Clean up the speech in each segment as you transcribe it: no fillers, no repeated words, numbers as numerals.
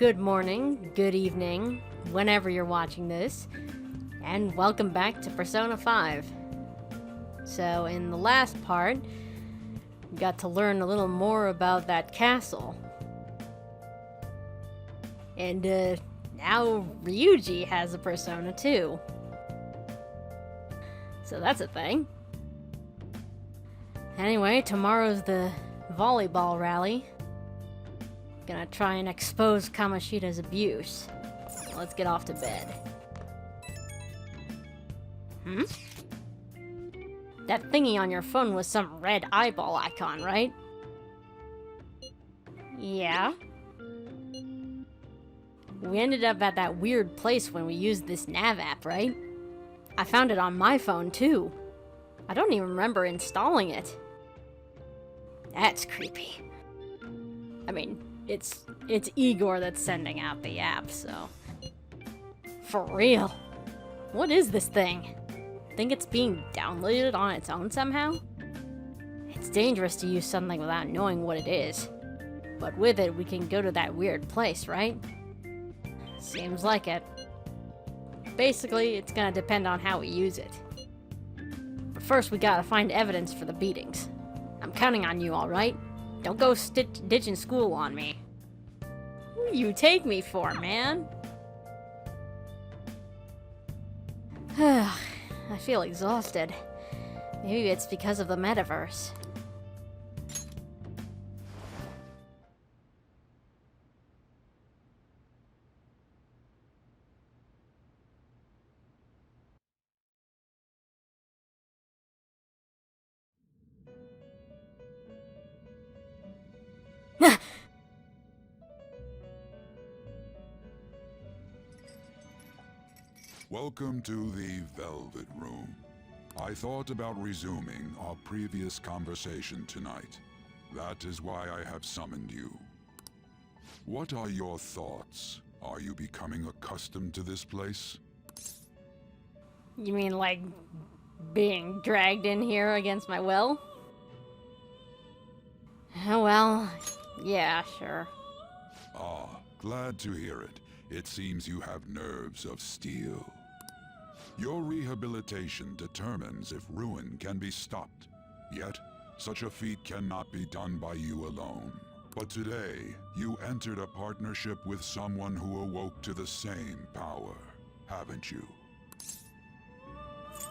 good morning, good evening, whenever you're watching this, and welcome back to Persona 5. So, in the last part, we got to learn a little more about that castle. And, now Ryuji has a persona too. So that's a thing. Anyway, tomorrow's the volleyball rally. Gonna try and expose Kamoshida's abuse. Let's get off to bed. That thingy on your phone was some red eyeball icon, right? Yeah. We ended up at that weird place when we used this nav app, right? I found it on my phone too. I don't even remember installing it. That's creepy. I mean, it's Igor that's sending out the app, so... For real. What is this thing? Think it's being downloaded on its own somehow? It's dangerous to use something without knowing what it is. But with it, we can go to that weird place, right? Seems like it. Basically, it's gonna depend on how we use it. But first, we gotta find evidence for the beatings. I'm counting on you, alright? Don't go ditching school on me. Who do you take me for, man? I feel exhausted. Maybe it's because of the metaverse. Welcome to the Velvet Room. I thought about resuming our previous conversation tonight. That is why I have summoned you. What are your thoughts? Are you becoming accustomed to this place? You mean like being dragged in here against my will? Oh well, yeah, sure. Ah, glad to hear it. It seems you have nerves of steel. Your rehabilitation determines if ruin can be stopped. Yet, such a feat cannot be done by you alone. But today, you entered a partnership with someone who awoke to the same power, haven't you?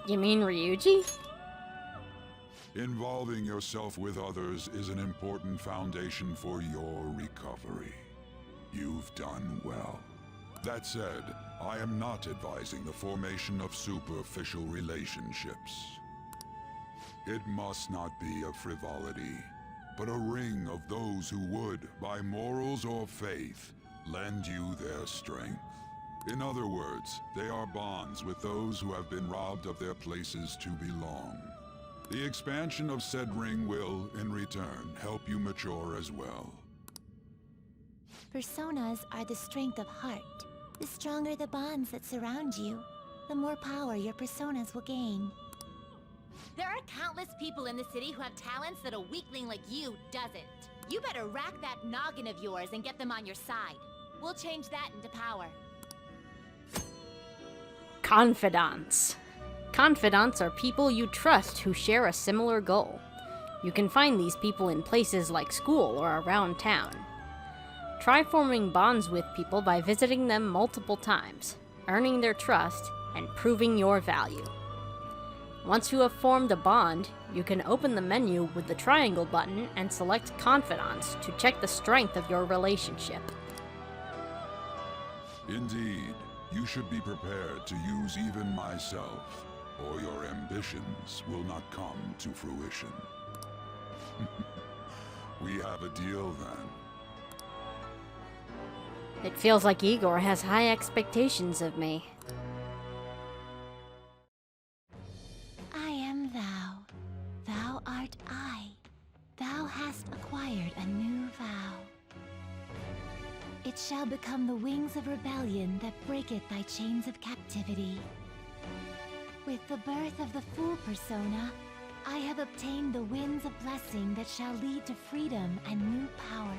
You mean Ryuji? Involving yourself with others is an important foundation for your recovery. You've done well. That said, I am not advising the formation of superficial relationships. It must not be a frivolity, but a ring of those who would, by morals or faith, lend you their strength. In other words, they are bonds with those who have been robbed of their places to belong. The expansion of said ring will, in return, help you mature as well. Personas are the strength of heart. The stronger the bonds that surround you, the more power your personas will gain. There are countless people in the city who have talents that a weakling like you doesn't. You better rack that noggin of yours and get them on your side. We'll change that into power. Confidants. Confidants are people you trust who share a similar goal. You can find these people in places like school or around town. Try forming bonds with people by visiting them multiple times, earning their trust, and proving your value. Once you have formed a bond, you can open the menu with the triangle button and select Confidants to check the strength of your relationship. Indeed, you should be prepared to use even myself, or your ambitions will not come to fruition. We have a deal then. It feels like Igor has high expectations of me. I am thou. Thou art I. Thou hast acquired a new vow. It shall become the wings of rebellion that breaketh thy chains of captivity. With the birth of the Fool persona, I have obtained the winds of blessing that shall lead to freedom and new power.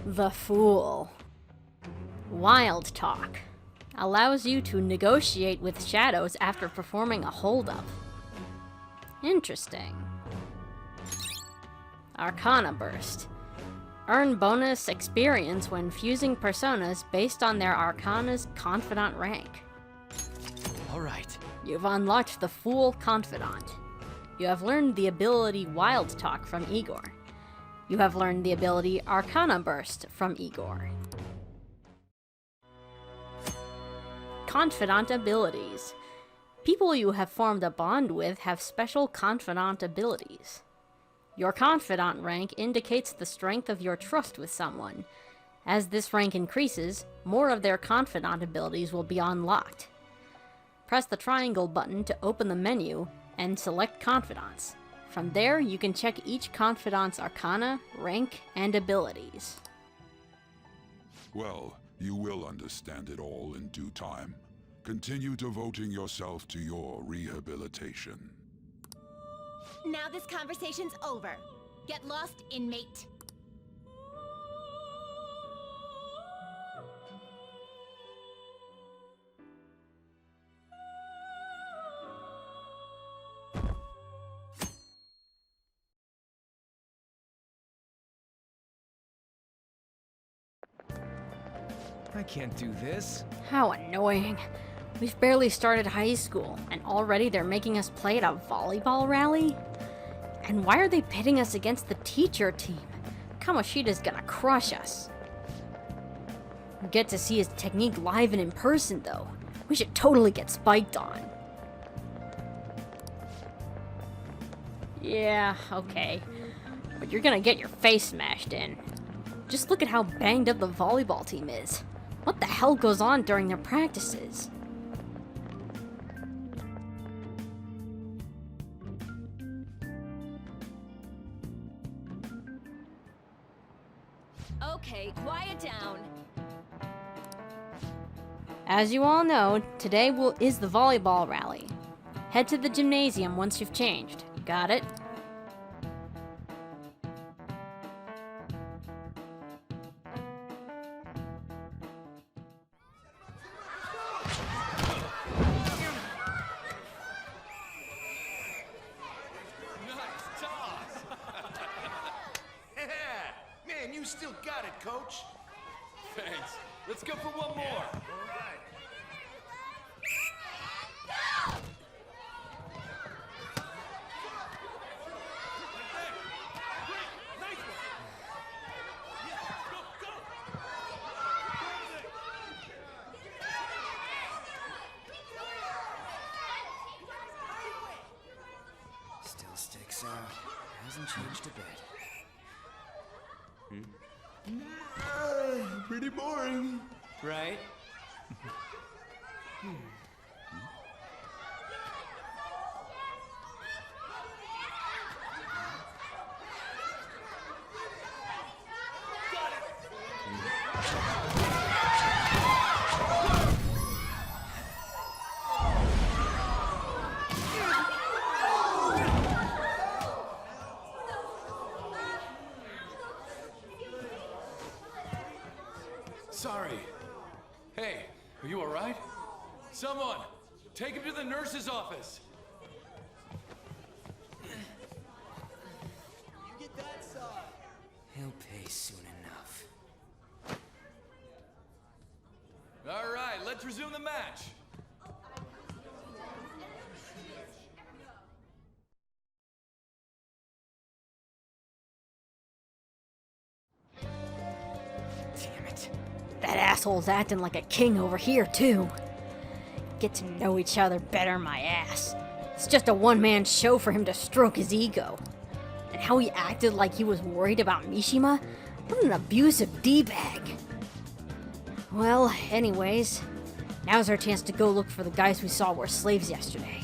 The Fool. Wild Talk. Allows you to negotiate with shadows after performing a holdup. Interesting. Arcana Burst. Earn bonus experience when fusing personas based on their Arcana's Confidant rank. Alright. You've unlocked the Fool Confidant. You have learned the ability Wild Talk from Igor. You have learned the ability Arcana Burst from Igor. Confidant abilities. People you have formed a bond with have special confidant abilities. Your confidant rank indicates the strength of your trust with someone. As this rank increases, more of their confidant abilities will be unlocked. Press the triangle button to open the menu and select confidants. From there, you can check each confidant's arcana, rank, and abilities. Well, you will understand it all in due time. Continue devoting yourself to your rehabilitation. Now this conversation's over. Get lost, inmate. I can't do this. How annoying. We've barely started high school, and already they're making us play at a volleyball rally? And why are they pitting us against the teacher team? Kamoshida's gonna crush us. We get to see his technique live and in person, though. We should totally get spiked on. Yeah, okay. But you're gonna get your face smashed in. Just look at how banged up the volleyball team is. What the hell goes on during their practices? Okay, quiet down. As you all know, today is the volleyball rally. Head to the gymnasium once you've changed. Got it? Man, you still got it, coach. Thanks. Let's go for one more. Still sticks out. Hasn't changed a bit. Pretty boring. Right? Sorry. Hey, are you alright? Someone, take him to the nurse's office. He'll pay soon enough. Alright, let's resume the match. Damn it. That asshole's acting like a king over here, too. Get to know each other better, my ass. It's just a one-man show for him to stroke his ego. And how he acted like he was worried about Mishima? What an abusive D-bag. Well, anyways, now's our chance to go look for the guys we saw were slaves yesterday.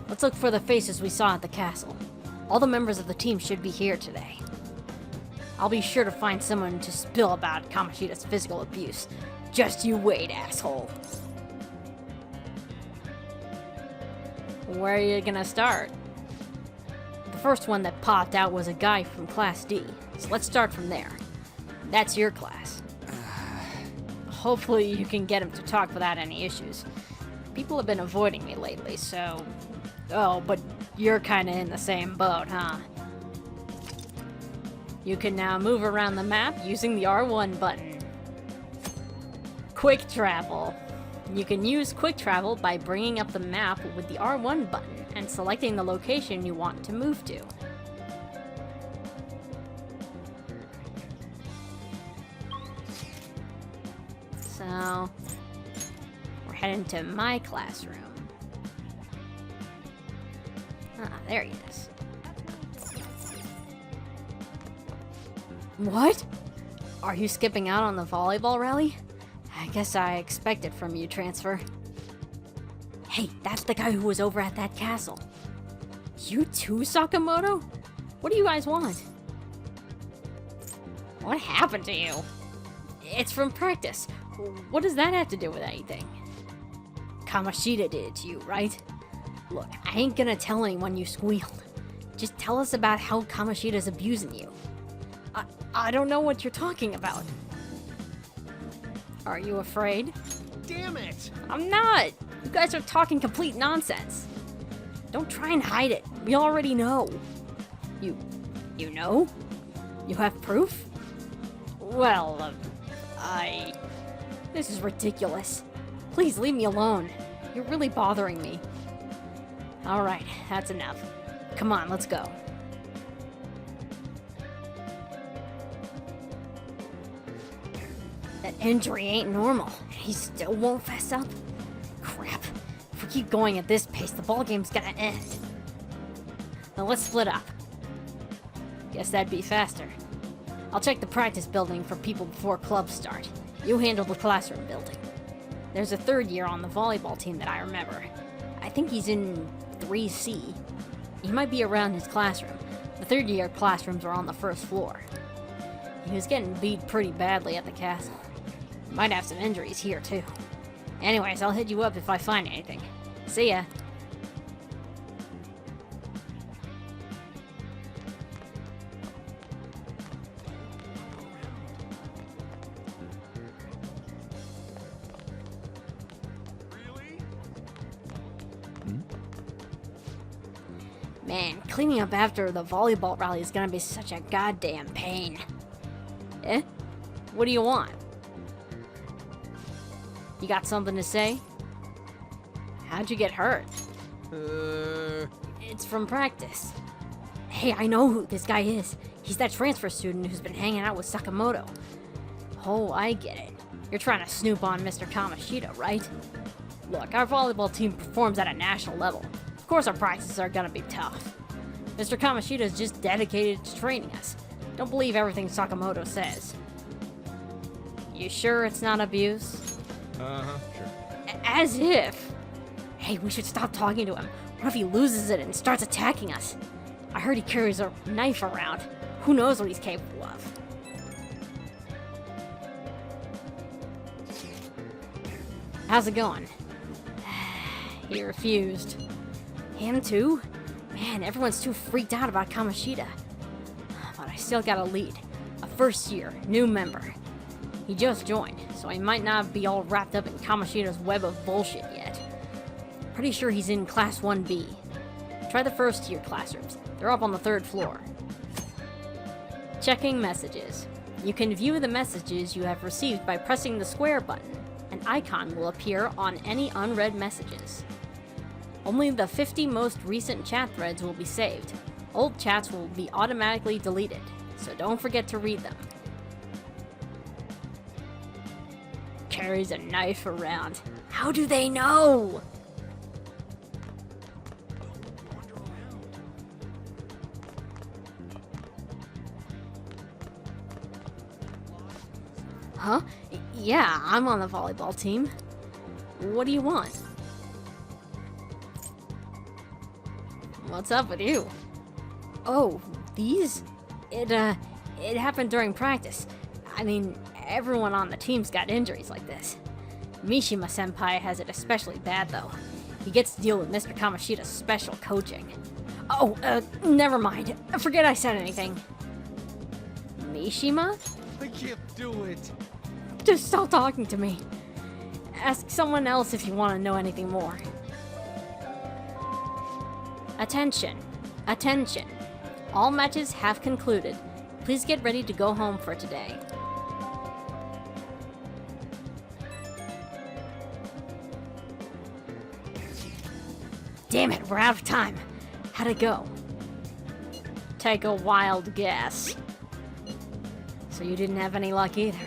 Let's look for the faces we saw at the castle. All the members of the team should be here today. I'll be sure to find someone to spill about Kamoshida's physical abuse. Just you wait, asshole. Where are you gonna start? The first one that popped out was a guy from Class D, So let's start from there. That's your class. Hopefully you can get him to talk without any issues. People have been avoiding me lately, so... Oh, but you're kinda in the same boat, huh? You can now move around the map using the R1 button. Quick travel. You can use quick travel by bringing up the map with the R1 button and selecting the location you want to move to. So, we're heading to my classroom. Ah, there he is. What? Are you skipping out on the volleyball rally? I guess I expected from you, Transfer. Hey, that's the guy who was over at that castle. You too, Sakamoto? What do you guys want? What happened to you? It's from practice. What does that have to do with anything? Kamoshida did it to you, right? Look, I ain't gonna tell anyone you squealed. Just tell us about how Kamoshida's abusing you. I don't know what you're talking about. Are you afraid? Damn it! I'm not! You guys are talking complete nonsense. Don't try and hide it. We already know. You know? You have proof? Well, This is ridiculous. Please leave me alone. You're really bothering me. Alright, that's enough. Come on, let's go. That injury ain't normal. He still won't fess up? Crap. If we keep going at this pace, the ballgame's gonna end. Now let's split up. Guess that'd be faster. I'll check the practice building for people before clubs start. You handle the classroom building. There's a third year on the volleyball team that I remember. I think he's in 3C. He might be around his classroom. The third year classrooms are on the first floor. He was getting beat pretty badly at the castle. Might have some injuries here too. Anyways, I'll hit you up if I find anything. See ya. Man, cleaning up after the volleyball rally is gonna be such a goddamn pain. Eh? What do you want? You got something to say? How'd you get hurt? It's from practice. Hey, I know who this guy is. He's that transfer student who's been hanging out with Sakamoto. Oh, I get it. You're trying to snoop on Mr. Kamoshida, right? Look, our volleyball team performs at a national level. Of course our practices are gonna be tough. Mr. Kamoshida is just dedicated to training us. Don't believe everything Sakamoto says. You sure it's not abuse? Sure. As if! Hey, we should stop talking to him. What if he loses it and starts attacking us? I heard he carries a knife around. Who knows what he's capable of? How's it going? He refused. Him too? Man, everyone's too freaked out about Kamoshida. But I still got a lead. A first year, new member. He just joined, so he might not be all wrapped up in Kamoshida's web of bullshit yet. Pretty sure he's in Class 1B. Try the first year classrooms. They're up on the 3rd floor. Checking messages. You can view the messages you have received by pressing the square button. An icon will appear on any unread messages. Only the 50 most recent chat threads will be saved. Old chats will be automatically deleted, so don't forget to read them. Carries a knife around. How do they know? Huh? Yeah, I'm on the volleyball team. What do you want? What's up with you? Oh, these? It happened during practice. I mean, everyone on the team's got injuries like this. Mishima-senpai has it especially bad, though. He gets to deal with Mr. Kamoshida's special coaching. Oh, never mind. Forget I said anything. Mishima? I can't do it. Just stop talking to me. Ask someone else if you want to know anything more. Attention. Attention. All matches have concluded. Please get ready to go home for today. Damn it, we're out of time. How'd it go? Take a wild guess. So you didn't have any luck either.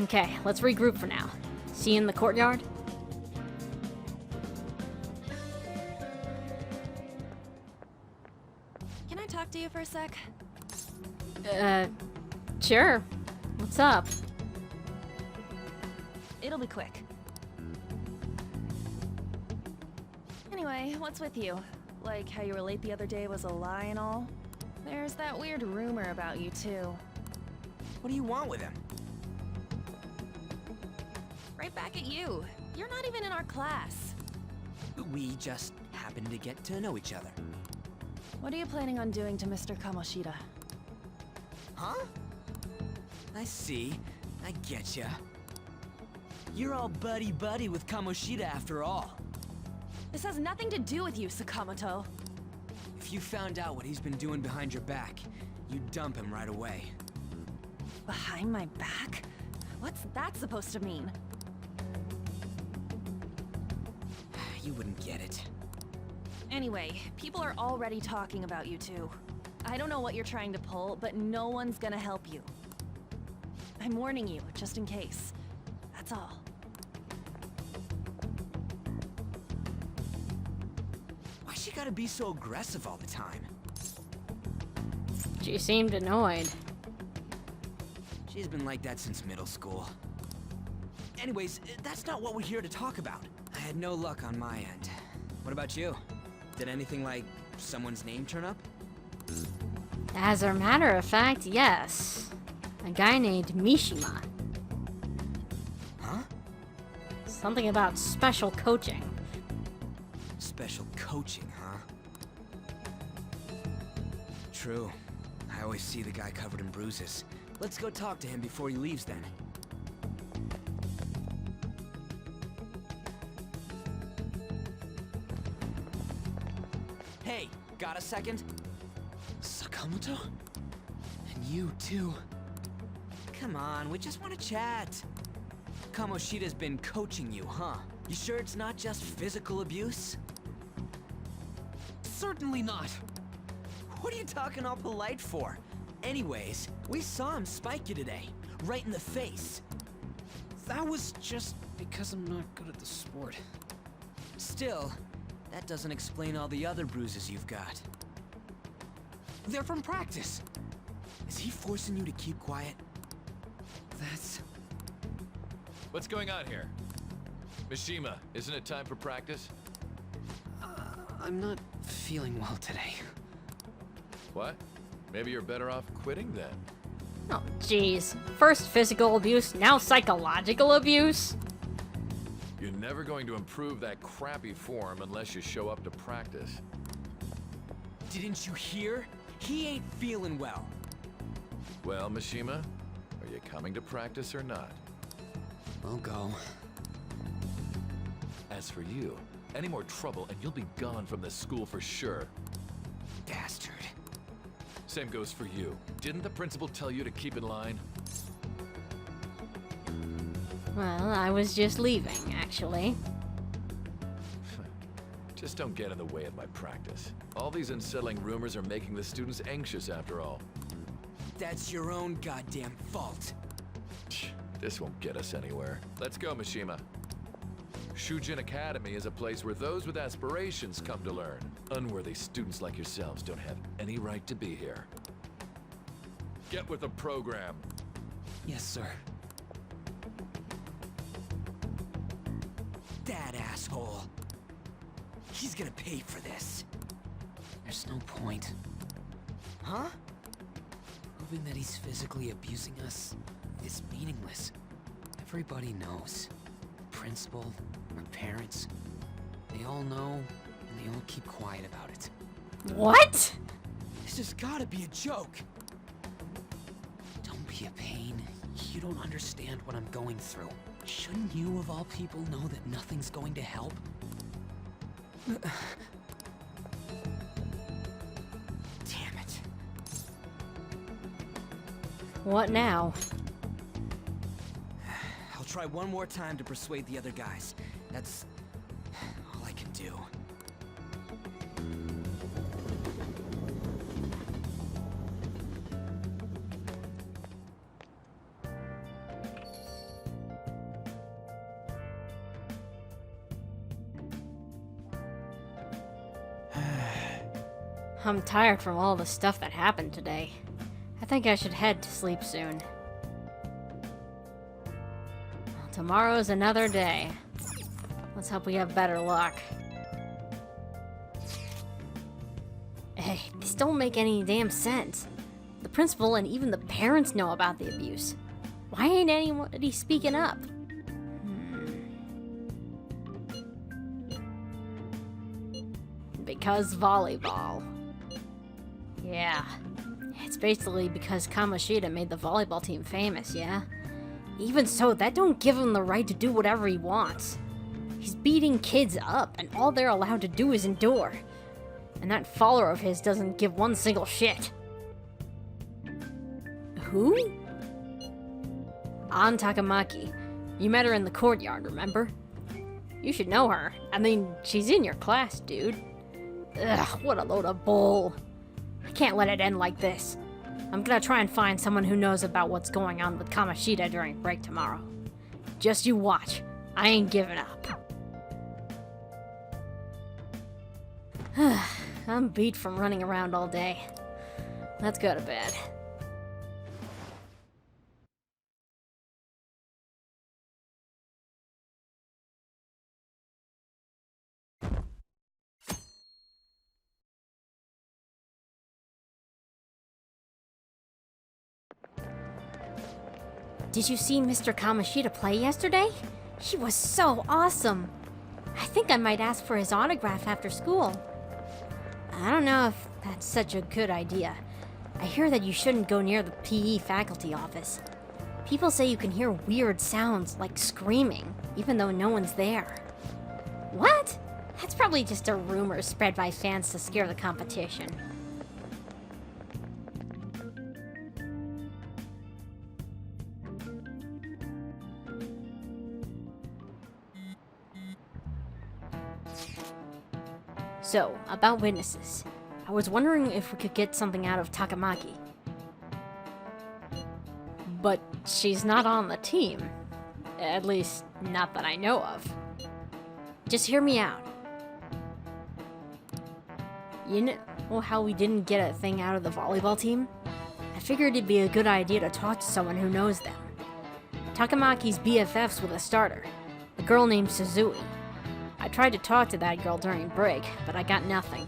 Okay, let's regroup for now. See you in the courtyard? Can I talk to you for a sec? Sure. What's up? It'll be quick. Anyway, what's with you? Like how you were late the other day was a lie and all? There's that weird rumor about you too. What do you want with him? Right back at you. You're not even in our class. We just happened to get to know each other. What are you planning on doing to Mr. Kamoshida? Huh? I see. I getcha. You're all buddy-buddy with Kamoshida after all. This has nothing to do with you, Sakamoto. If you found out what he's been doing behind your back, you'd dump him right away. Behind my back? What's that supposed to mean? You wouldn't get it. Anyway, people are already talking about you two. I don't know what you're trying to pull, but no one's gonna help you. I'm warning you, just in case. That's all. Why's she gotta be so aggressive all the time? She seemed annoyed. She's been like that since middle school. Anyways, that's not what we're here to talk about. I had no luck on my end. What about you? Did anything like someone's name turn up? As a matter of fact, yes. A guy named Mishima. Huh? Something about special coaching. Special coaching, huh? True. I always see the guy covered in bruises. Let's go talk to him before he leaves then. Hey, got a second? Sakamoto? And you too. Come on, we just want to chat. Kamoshida's been coaching you, huh? You sure it's not just physical abuse? Certainly not. What are you talking all polite for? Anyways, we saw him spike you today, right in the face. That was just because I'm not good at the sport. Still, that doesn't explain all the other bruises you've got. They're from practice. Is he forcing you to keep quiet? That's... What's going on here? Mishima, isn't it time for practice? I'm not feeling well today. What? Maybe you're better off quitting then. Oh, jeez. First physical abuse, now psychological abuse? You're never going to improve that crappy form unless you show up to practice. Didn't you hear? He ain't feeling well. Well, Mishima, are you coming to practice or not? I'll go. As for you, any more trouble and you'll be gone from this school for sure. Bastard. Same goes for you. Didn't the principal tell you to keep in line? Well, I was just leaving, actually. Just don't get in the way of my practice. All these unsettling rumors are making the students anxious after all. That's your own goddamn fault. This won't get us anywhere. Let's go, Mishima. Shujin Academy is a place where those with aspirations come to learn. Unworthy students like yourselves don't have any right to be here. Get with the program. Yes, sir. That asshole. He's gonna pay for this. There's no point. Huh? Proving that he's physically abusing us is meaningless. Everybody knows. The principal, my parents, they all know, and they all keep quiet about it. What? This has gotta be a joke. be a pain. You don't understand what I'm going through. Shouldn't you, of all people, know that nothing's going to help? Damn it. What now? I'll try one more time to persuade the other guys. That's all I can do. I'm tired from all the stuff that happened today. I think I should head to sleep soon. Well, tomorrow's another day. Let's hope we have better luck. Hey, this don't make any damn sense. The principal and even the parents know about the abuse. Why ain't anybody speaking up? Because volleyball. Yeah. It's basically because Kamoshida made the volleyball team famous, yeah? Even so, that don't give him the right to do whatever he wants. He's beating kids up, and all they're allowed to do is endure. And that follower of his doesn't give one single shit. Who? An Takamaki. You met her in the courtyard, remember? You should know her. I mean, she's in your class, dude. Ugh, what a load of bull. I can't let it end like this. I'm gonna try and find someone who knows about what's going on with Kamoshida during break tomorrow. Just you watch. I ain't giving up. I'm beat from running around all day. Let's go to bed. Did you see Mr. Kamoshida play yesterday? He was so awesome. I think I might ask for his autograph after school. I don't know if that's such a good idea. I hear that you shouldn't go near the PE faculty office. People say you can hear weird sounds like screaming, even though no one's there. What? That's probably just a rumor spread by fans to scare the competition. So, about witnesses. I was wondering if we could get something out of Takamaki. But she's not on the team. At least, not that I know of. Just hear me out. You know how we didn't get a thing out of the volleyball team? I figured it'd be a good idea to talk to someone who knows them. Takamaki's BFFs with a starter, a girl named Suzui. I tried to talk to that girl during break, but I got nothing.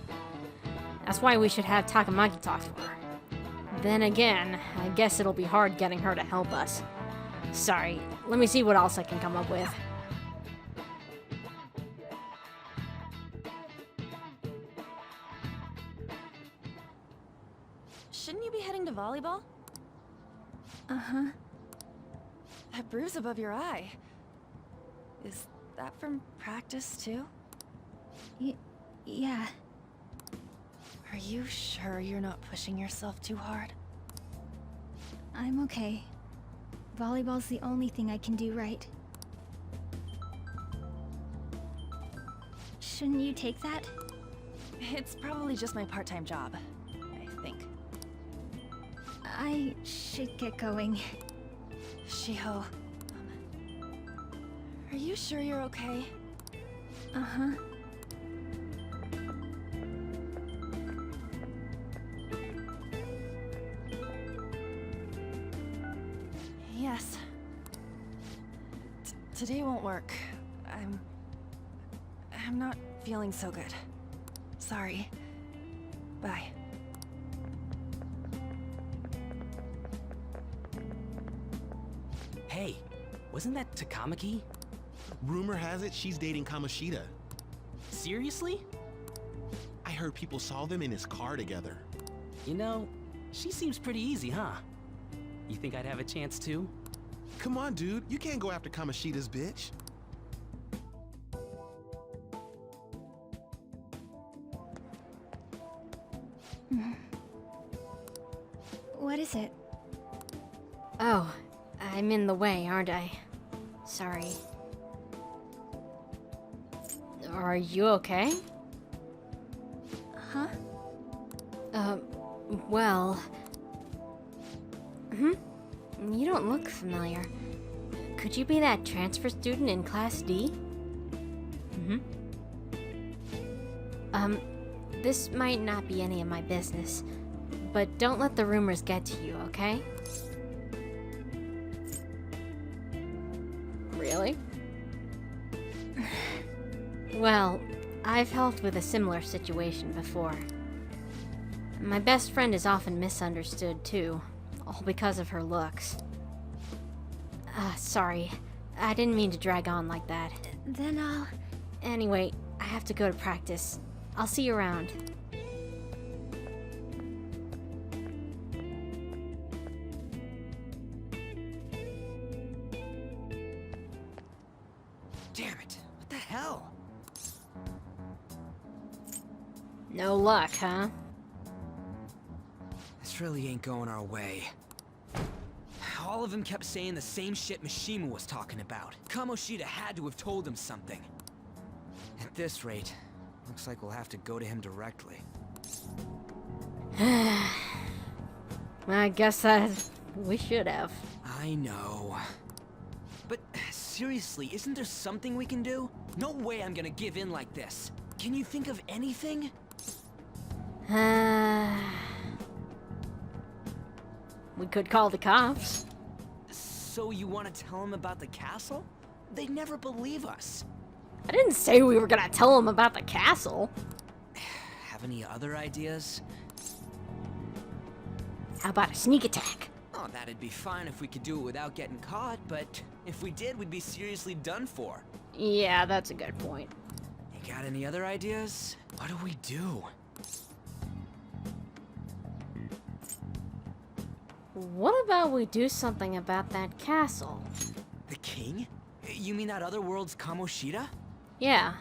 That's why we should have Takamaki talk to her. Then again, I guess it'll be hard getting her to help us. Sorry, let me see what else I can come up with. Shouldn't you be heading to volleyball? Uh-huh. That bruise above your eye. Is that from practice, too? Yeah. Are you sure you're not pushing yourself too hard? I'm okay. Volleyball's the only thing I can do right. Shouldn't you take that? It's probably just my part-time job, I think. I should get going. Shiho, are you sure you're okay? Uh-huh. Yes. Today won't work. I'm not feeling so good. Sorry. Bye. Hey, wasn't that Takamaki? Rumor has it she's dating Kamoshida. Seriously? I heard people saw them in his car together. You know, she seems pretty easy, huh? You think I'd have a chance too? Come on, dude. You can't go after Kamoshida's bitch. What is it? Oh, I'm in the way, aren't I? Sorry. Are you okay? Huh? Well... You don't look familiar. Could you be that transfer student in Class D? This might not be any of my business, but don't let the rumors get to you, okay? Really? Well, I've helped with a similar situation before. My best friend is often misunderstood, too, all because of her looks. Sorry. I didn't mean to drag on like that. Then I'll... Anyway, I have to go to practice. I'll see you around. Damn it. What the hell? No luck, huh? This really ain't going our way. All of them kept saying the same shit Mishima was talking about. Kamoshida had to have told him something. At this rate, looks like we'll have to go to him directly. I guess that we should have. I know. But seriously, isn't there something we can do? No way I'm gonna give in like this. Can you think of anything? We could call the cops. So you want to tell him about the castle? They'd never believe us. I didn't say we were gonna tell them about the castle. Have any other ideas? How about a sneak attack? Oh, that'd be fine if we could do it without getting caught, but if we did, we'd be seriously done for. Yeah, that's a good point. You got any other ideas? What do we do? What about we do something about that castle? The king? You mean that other world's Kamoshida? Yeah.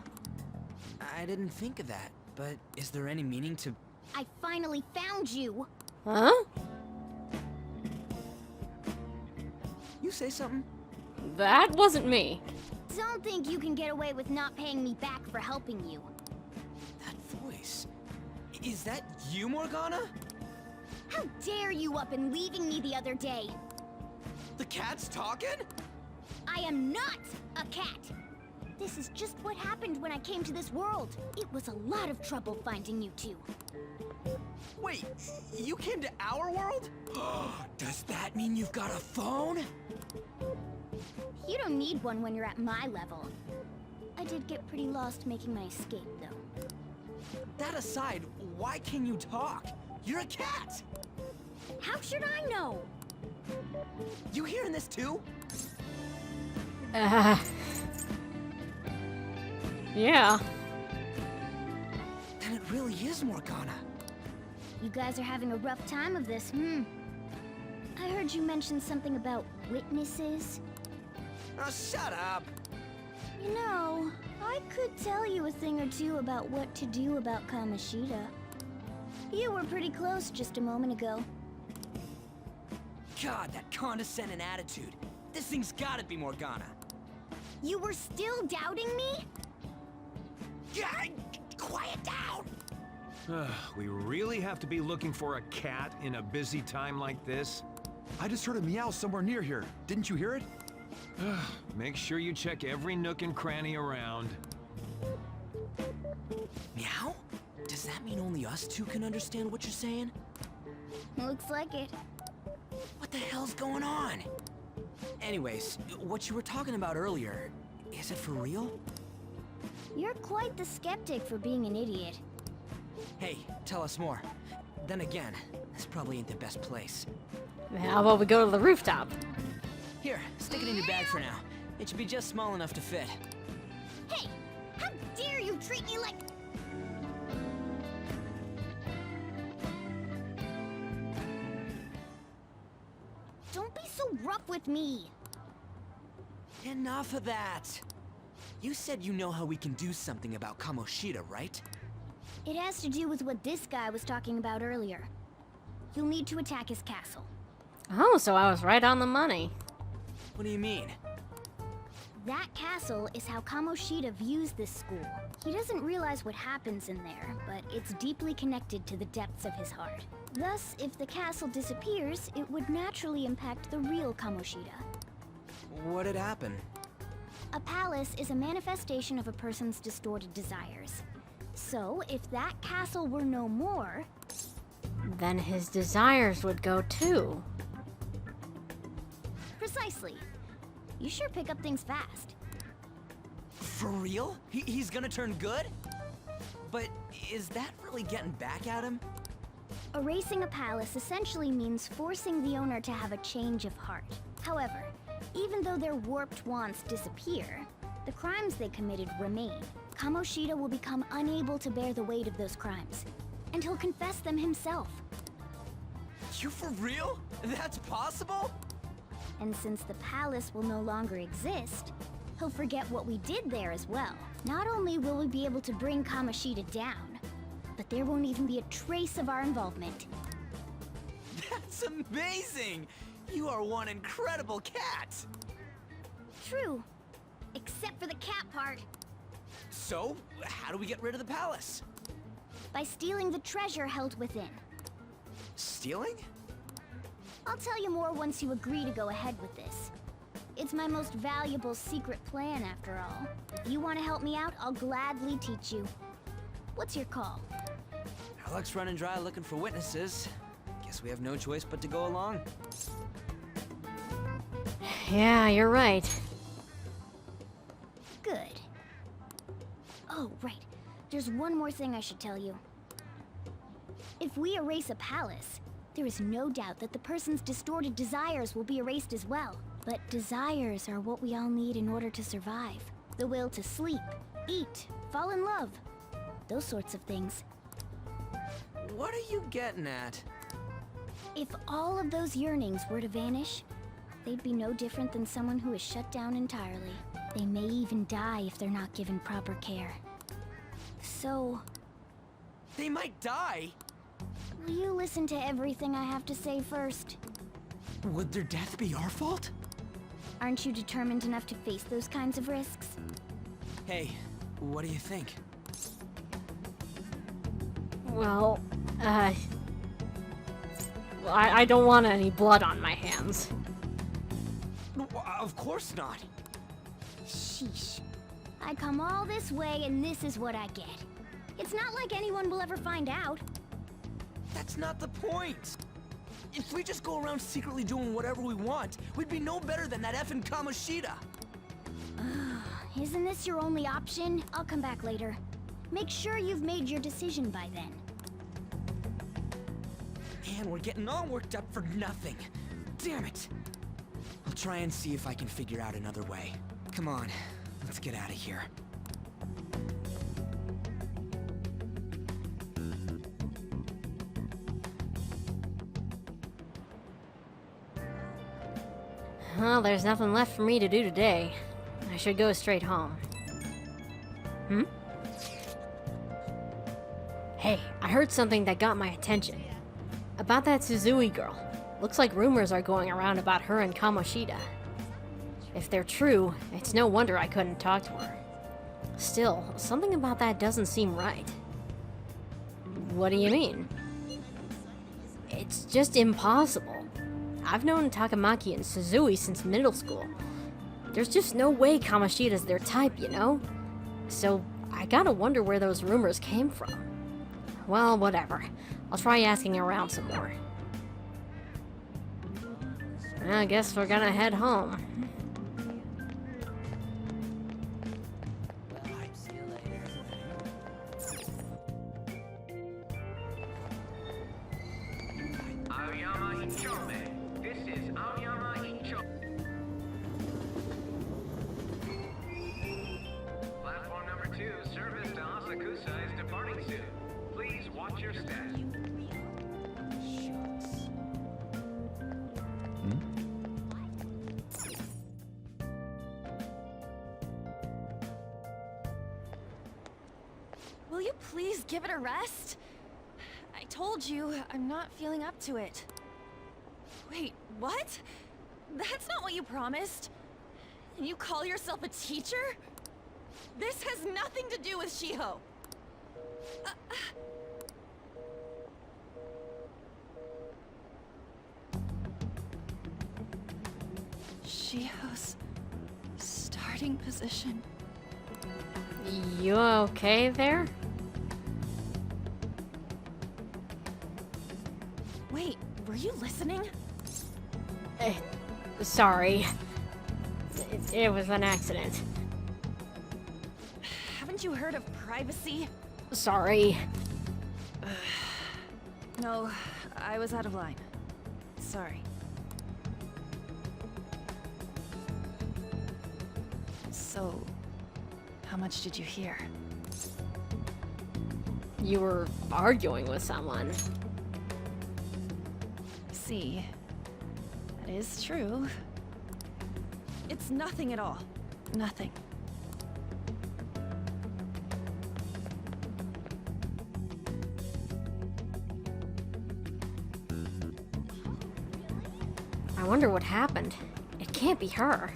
I didn't think of that, but is there any meaning to... I finally found you! Huh? You say something? That wasn't me. Don't think you can get away with not paying me back for helping you. That voice... Is that you, Morgana? How dare you up and leaving me the other day? The cat's talking? I am not a cat! This is just what happened when I came to this world. It was a lot of trouble finding you two. Wait, you came to our world? Does that mean you've got a phone? You don't need one when you're at my level. I did get pretty lost making my escape, though. That aside, why can you talk? You're a cat! How should I know? You hearing this too? Yeah. Then it really is Morgana. You guys are having a rough time of this, I heard you mention something about witnesses. Oh, shut up! You know, I could tell you a thing or two about what to do about Kamoshida. You were pretty close just a moment ago. God, that condescending attitude. This thing's gotta be Morgana. You were still doubting me? God, quiet down! We really have to be looking for a cat in a busy time like this? I just heard a meow somewhere near here. Didn't you hear it? Make sure you check every nook and cranny around. Meow? Does that mean only us two can understand what you're saying? Looks like it. What the hell's going on? Anyways, what you were talking about earlier, is it for real? You're quite the skeptic for being an idiot. Hey, tell us more. Then again, this probably ain't the best place. How about we go to the rooftop? Here, stick it in your bag for now. It should be just small enough to fit. Hey! How dare you treat me like... Don't so rough with me? Enough of that. You said you know how we can do something about Kamoshida, right? It has to do with what this guy was talking about earlier. You'll need to attack his castle. Oh, so I was right on the money. What do you mean? That castle is how Kamoshida views this school. He doesn't realize what happens in there, but it's deeply connected to the depths of his heart. Thus, if the castle disappears, it would naturally impact the real Kamoshida. What'd happen? A palace is a manifestation of a person's distorted desires. So, if that castle were no more... Then his desires would go too. Precisely. You sure pick up things fast. For real? He's gonna turn good? But is that really getting back at him? Erasing a palace essentially means forcing the owner to have a change of heart. However, even though their warped wants disappear, the crimes they committed remain. Kamoshida will become unable to bear the weight of those crimes, and he'll confess them himself. You for real? That's possible? And since the palace will no longer exist, he'll forget what we did there as well. Not only will we be able to bring Kamoshida down, but there won't even be a trace of our involvement. That's amazing! You are one incredible cat! True. Except for the cat part. So, how do we get rid of the palace? By stealing the treasure held within. Stealing? I'll tell you more once you agree to go ahead with this. It's my most valuable secret plan, after all. If you want to help me out, I'll gladly teach you. What's your call? Our luck's running dry looking for witnesses. Guess we have no choice but to go along. Yeah, you're right. Good. Oh, right. There's one more thing I should tell you. If we erase a palace, there is no doubt that the person's distorted desires will be erased as well. But desires are what we all need in order to survive. The will to sleep, eat, fall in love. Those sorts of things. What are you getting at? If all of those yearnings were to vanish, they'd be no different than someone who is shut down entirely. They may even die if they're not given proper care. So... They might die? will you listen to everything I have to say first? Would their death be our fault? Aren't you determined enough to face those kinds of risks? Hey, what do you think? Well, I don't want any blood on my hands. Of course not. Sheesh. I come all this way and this is what I get. It's not like anyone will ever find out. That's not the point. If we just go around secretly doing whatever we want, we'd be no better than that effing Kamoshida. Isn't this your only option? I'll come back later. Make sure you've made your decision by then. Man, we're getting all worked up for nothing. Damn it. I'll try and see if I can figure out another way. Come on, let's get out of here. Well, there's nothing left for me to do today. I should go straight home. Hey, I heard something that got my attention. About that Suzui girl. Looks like rumors are going around about her and Kamoshida. If they're true, it's no wonder I couldn't talk to her. Still, something about that doesn't seem right. What do you mean? It's just impossible. I've known Takamaki and Suzui since middle school. There's just no way Kamoshida's their type, you know? So, I gotta wonder where those rumors came from. Well, whatever. I'll try asking around some more. I guess we're gonna head home. Platform number 2, service to Asakusa is departing soon. Please watch your step. give it a rest? I told you, I'm not feeling up to it. Wait, what? That's not what you promised. And you call yourself a teacher? This has nothing to do with Shiho. Shiho's starting position. You okay there? Wait, were you listening? Sorry. It was an accident. Haven't you heard of privacy? Sorry. No, I was out of line. Sorry. So, how much did you hear? You were arguing with someone. See, that is true. It's nothing at all. Nothing. I wonder what happened. It can't be her.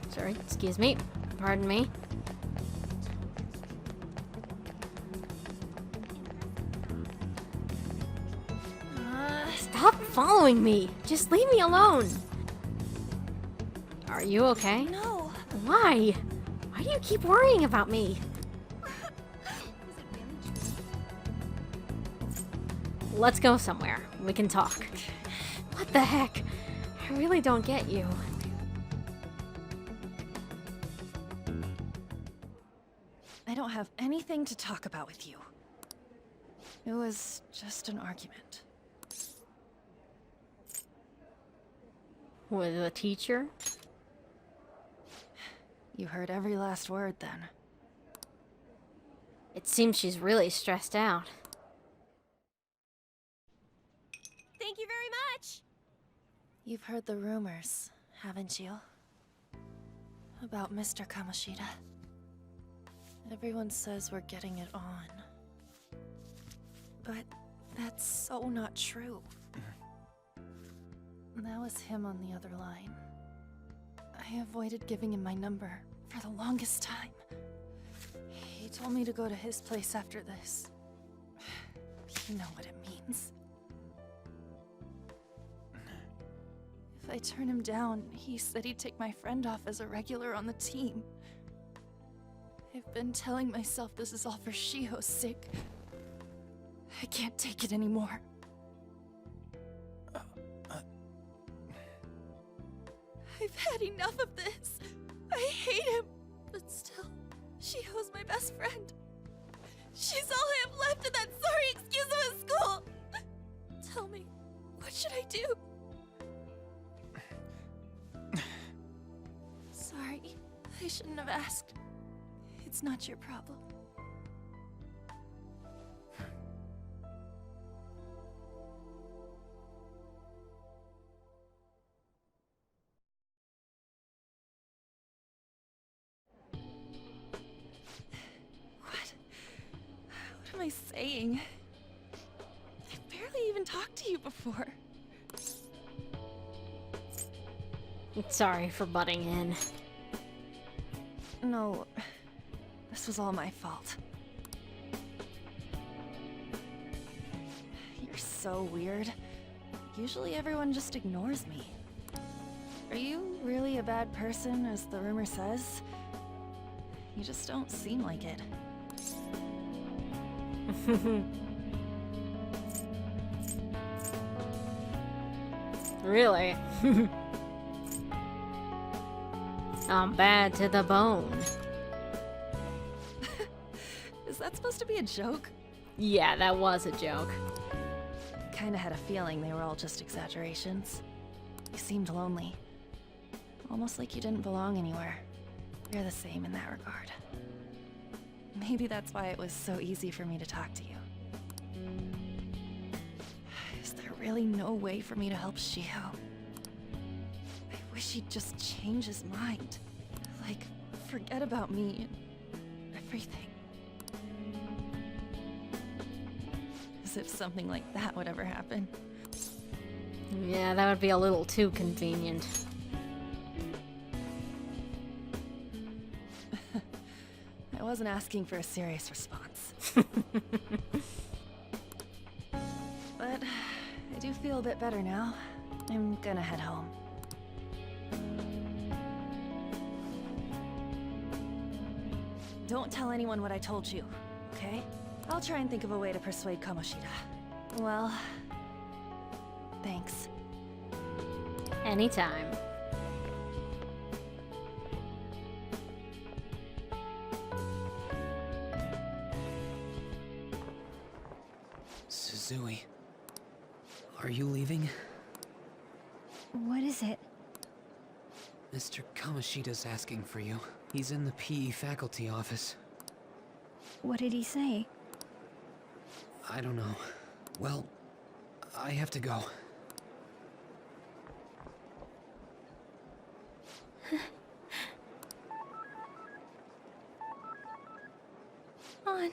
Sorry, excuse me. Pardon me. Stop following me! Just leave me alone! Are you okay? No. Why? Why do you keep worrying about me? Let's go somewhere. We can talk. What the heck? I really don't get you. I don't have anything to talk about with you. It was just an argument. With a teacher? You heard every last word then. It seems she's really stressed out. Thank you very much! You've heard the rumors, haven't you? About Mr. Kamoshida. Everyone says we're getting it on. But that's so not true. That was him on the other line. I avoided giving him my number for the longest time. He told me to go to his place after this. You know what it means. If I turn him down, he said he'd take my friend off as a regular on the team. I've been telling myself this is all for Shiho's sake. I can't take it anymore. I've had enough of this. I hate him. But still, Shiho's my best friend. She's all I have left in that sorry excuse of a school. Tell me, what should I do? Sorry, I shouldn't have asked. It's not your problem. What am I saying? I've barely even talked to you before. Sorry for butting in. No, this was all my fault. You're so weird. Usually everyone just ignores me. Are you really a bad person, as the rumor says? You just don't seem like it. Really? I'm bad to the bone. Is that supposed to be a joke? Yeah, that was a joke. Kinda had a feeling they were all just exaggerations. You seemed lonely. Almost like you didn't belong anywhere. You're the same in that regard. Maybe that's why it was so easy for me to talk to you. Is there really no way for me to help Shio? I wish he'd just change his mind. Like, forget about me and everything. As if something like that would ever happen. Yeah, that would be a little too convenient. I wasn't asking for a serious response. But I do feel a bit better now. I'm gonna head home. Don't tell anyone what I told you, okay? I'll try and think of a way to persuade Kamoshida. Well, thanks. Anytime. Suzui, are you leaving? What is it? Mr. Kamoshida's asking for you. He's in the PE faculty office. What did he say? I don't know. Well, I have to go. On.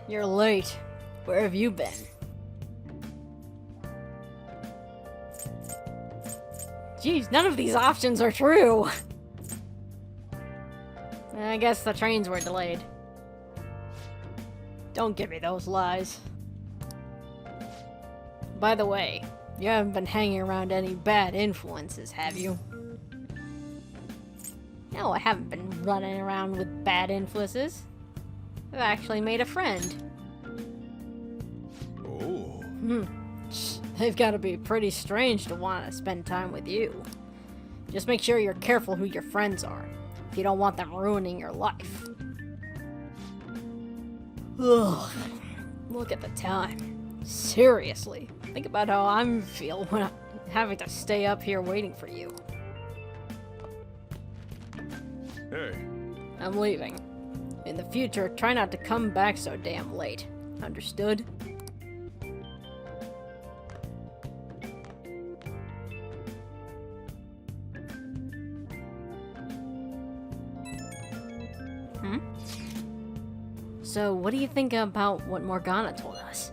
You're late. Where have you been? Jeez, none of these options are true. I guess the trains were delayed. Don't give me those lies. By the way, you haven't been hanging around any bad influences, have you? No, I haven't been running around with bad influences. I've actually made a friend. Oh. They've got to be pretty strange to want to spend time with you. Just make sure you're careful who your friends are, if you don't want them ruining your life. Ugh. Look at the time. Seriously, think about how I'm feel when I'm having to stay up here waiting for you. Hey. I'm leaving. In the future, try not to come back so damn late. Understood? So, what do you think about what Morgana told us?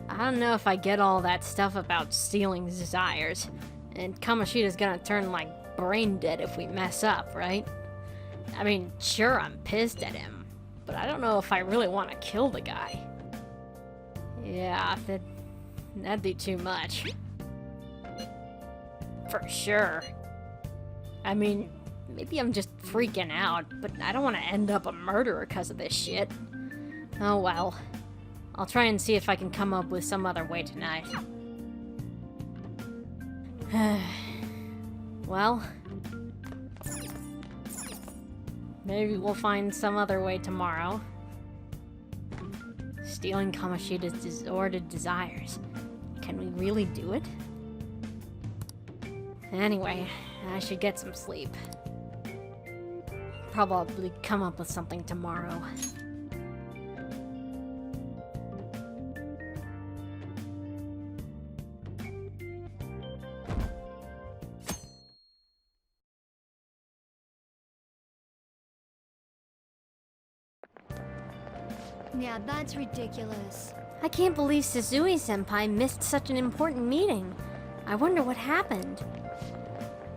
I don't know if I get all that stuff about stealing desires, and Kamoshida's gonna turn, like, brain dead if we mess up, right? I mean, sure, I'm pissed at him, but I don't know if I really want to kill the guy. Yeah, that'd be too much. For sure. I mean, maybe I'm just freaking out, but I don't want to end up a murderer because of this shit. Oh well. I'll try and see if I can come up with some other way tonight. Well, maybe we'll find some other way tomorrow. Stealing Kamoshida's disordered desires. Can we really do it? Anyway, I should get some sleep. Probably come up with something tomorrow. Yeah, that's ridiculous. I can't believe Suzui-senpai missed such an important meeting. I wonder what happened.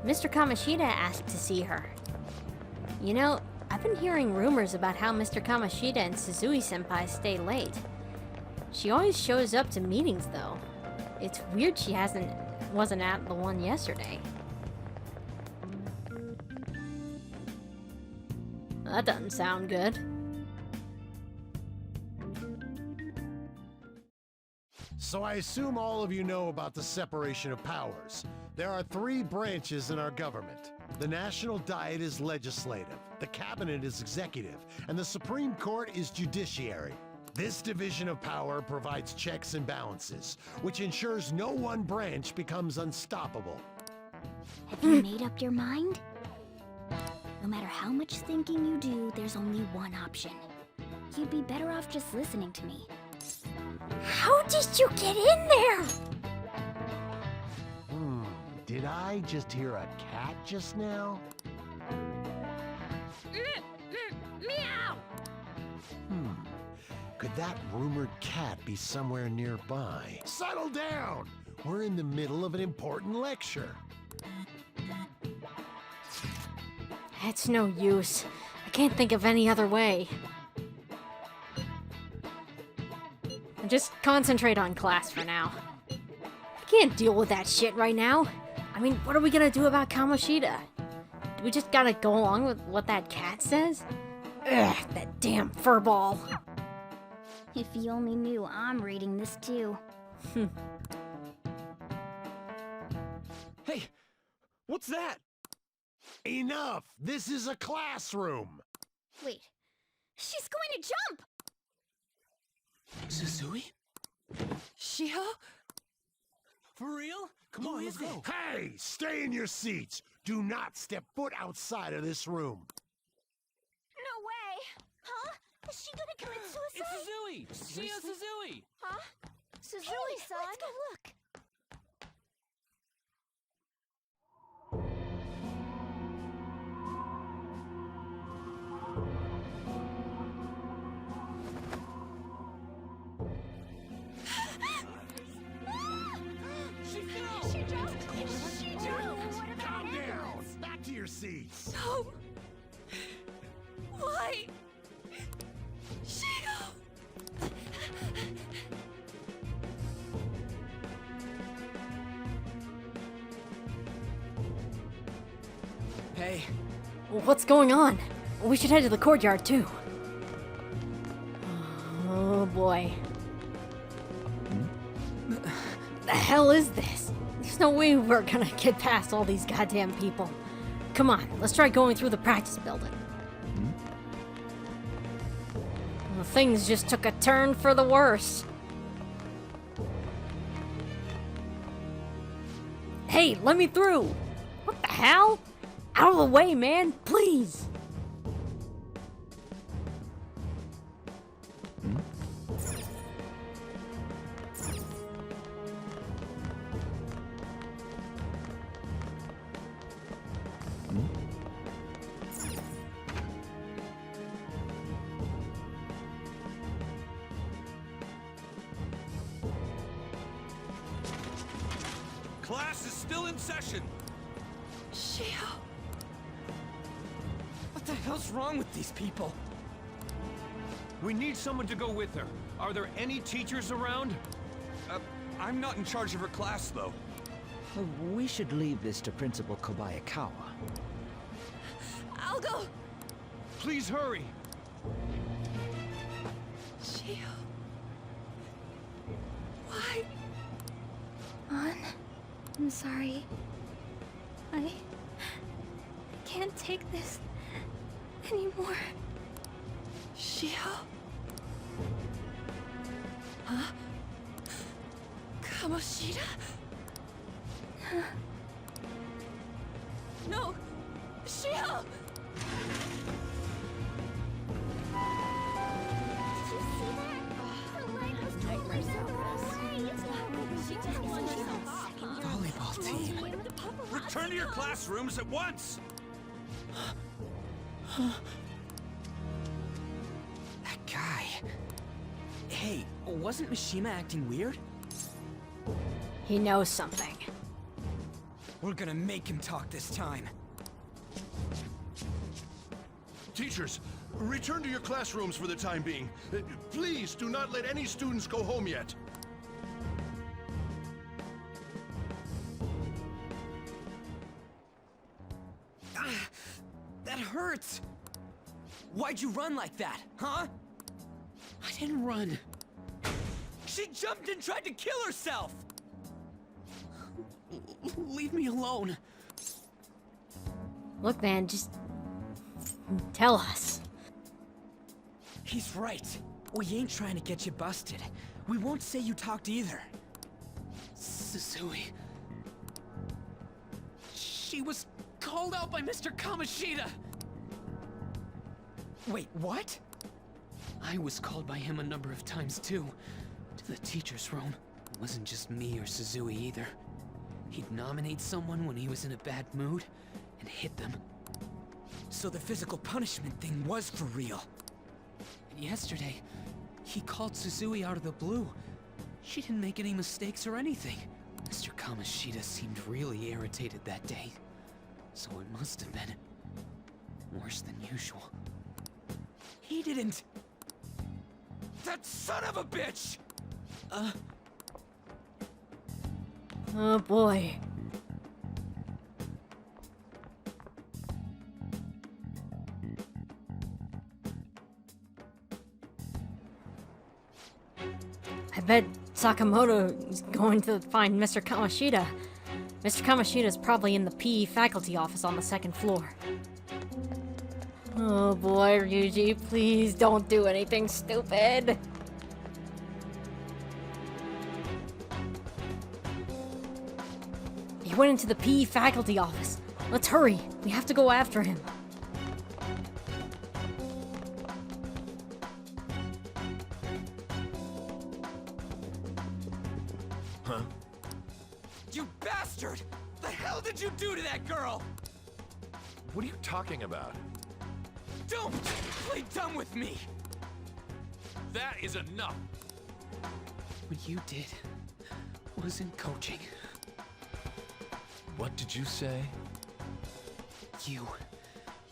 Mr. Kamoshida asked to see her. You know, I've been hearing rumors about how Mr. Kamoshida and Suzui-senpai stay late. She always shows up to meetings, though. It's weird she wasn't at the one yesterday. That doesn't sound good. So I assume all of you know about the separation of powers. There are 3 branches in our government. The National Diet is legislative, the Cabinet is executive, and the Supreme Court is judiciary. This division of power provides checks and balances, which ensures no one branch becomes unstoppable. Have you made up your mind? No matter how much thinking you do, there's only one option. You'd be better off just listening to me. How did you get in there? Did I just hear a cat just now? Meow! Could that rumored cat be somewhere nearby? Settle down! We're in the middle of an important lecture. It's no use. I can't think of any other way. Just concentrate on class for now. I can't deal with that shit right now. I mean, what are we gonna do about Kamoshida? Do we just gotta go along with what that cat says? Ugh, that damn furball. If you only knew I'm reading this too. Hey, what's that? Enough! This is a classroom! Wait, she's going to jump! Suzui? Shiho? For real? Come on, let's go. Hey! Stay in your seats! Do not step foot outside of this room. No way! Huh? Is she gonna commit suicide? It's Suzui! Shia Suzui! Huh? Suzui-san? Let's go look. Calm down! Back to your seats! No! Why? Shiho! Hey, What's going on? We should head to the courtyard too. Oh boy. The hell is this? There's no way we're gonna get past all these goddamn people. Come on, let's try going through the practice building. Well, things just took a turn for the worse. Hey, let me through! What the hell? Out of the way, man! Please! Class is still in session. Shiho! what the hell's wrong with these people? We need someone to go with her. Are there any teachers around? I'm not in charge of her class, though. We should leave this to Principal Kobayakawa. I'll go! Please hurry. Shiho. Why? An, I'm sorry. I can't take this anymore. Shiho? Huh? Kamoshida? No! Shiho! Did you see that? The light was totally Volleyball team. Return to your classrooms at once! That guy. Hey, wasn't Mishima acting weird? He knows something. We're gonna make him talk this time. Teachers, return to your classrooms for the time being. Please do not let any students go home yet. That hurts! Why'd you run like that, huh? I didn't run. She jumped and tried to kill herself! Leave me alone. Look, man, just tell us. He's right. We ain't trying to get you busted. We won't say you talked either. Suzui... She was called out by Mr. Kamoshida! Wait, what? I was called by him a number of times too. To the teacher's room. It wasn't just me or Suzui either. He'd nominate someone when he was in a bad mood, and hit them. So the physical punishment thing was for real. And yesterday, he called Suzui out of the blue. She didn't make any mistakes or anything. Mr. Kamoshida seemed really irritated that day. So it must have been worse than usual. He didn't... That son of a bitch! Oh boy. I bet Sakamoto is going to find Mr. Kamoshida. Mr. Kamoshida is probably in the PE faculty office on the second floor. Oh boy, Ryuji, please don't do anything stupid. He went into the PE faculty office. Let's hurry. We have to go after him. Huh? You bastard! The hell did you do to that girl? What are you talking about? Don't play dumb with me! That is enough! What you did wasn't coaching. What did you say?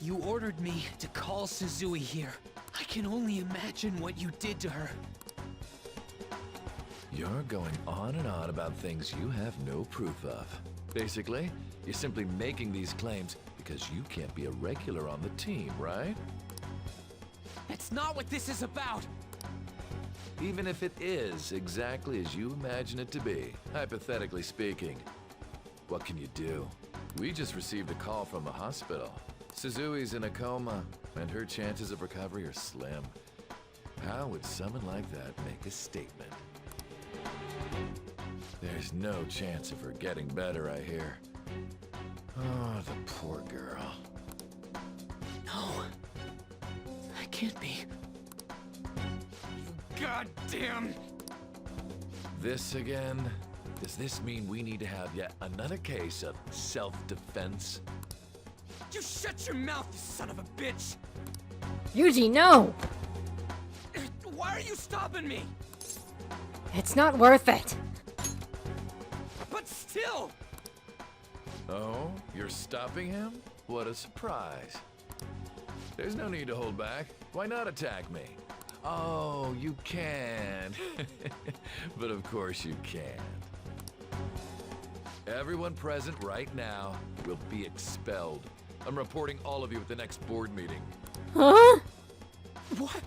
You ordered me to call Suzui here. I can only imagine what you did to her. You're going on and on about things you have no proof of. Basically, you're simply making these claims because you can't be a regular on the team, right? That's not what this is about! Even if it is exactly as you imagine it to be, hypothetically speaking, what can you do? We just received a call from the hospital. Suzui's in a coma, and her chances of recovery are slim. How would someone like that make a statement? There's no chance of her getting better, I hear. Oh, the poor girl. No. That can't be. Goddamn! This again? Does this mean we need to have yet another case of self-defense? You shut your mouth, you son of a bitch! Yuji, no! Why are you stopping me? It's not worth it. But still! Oh, you're stopping him? What a surprise. There's no need to hold back. Why not attack me? Oh, you can. But of course you can't. Everyone present right now will be expelled. I'm reporting all of you at the next board meeting. Huh? What?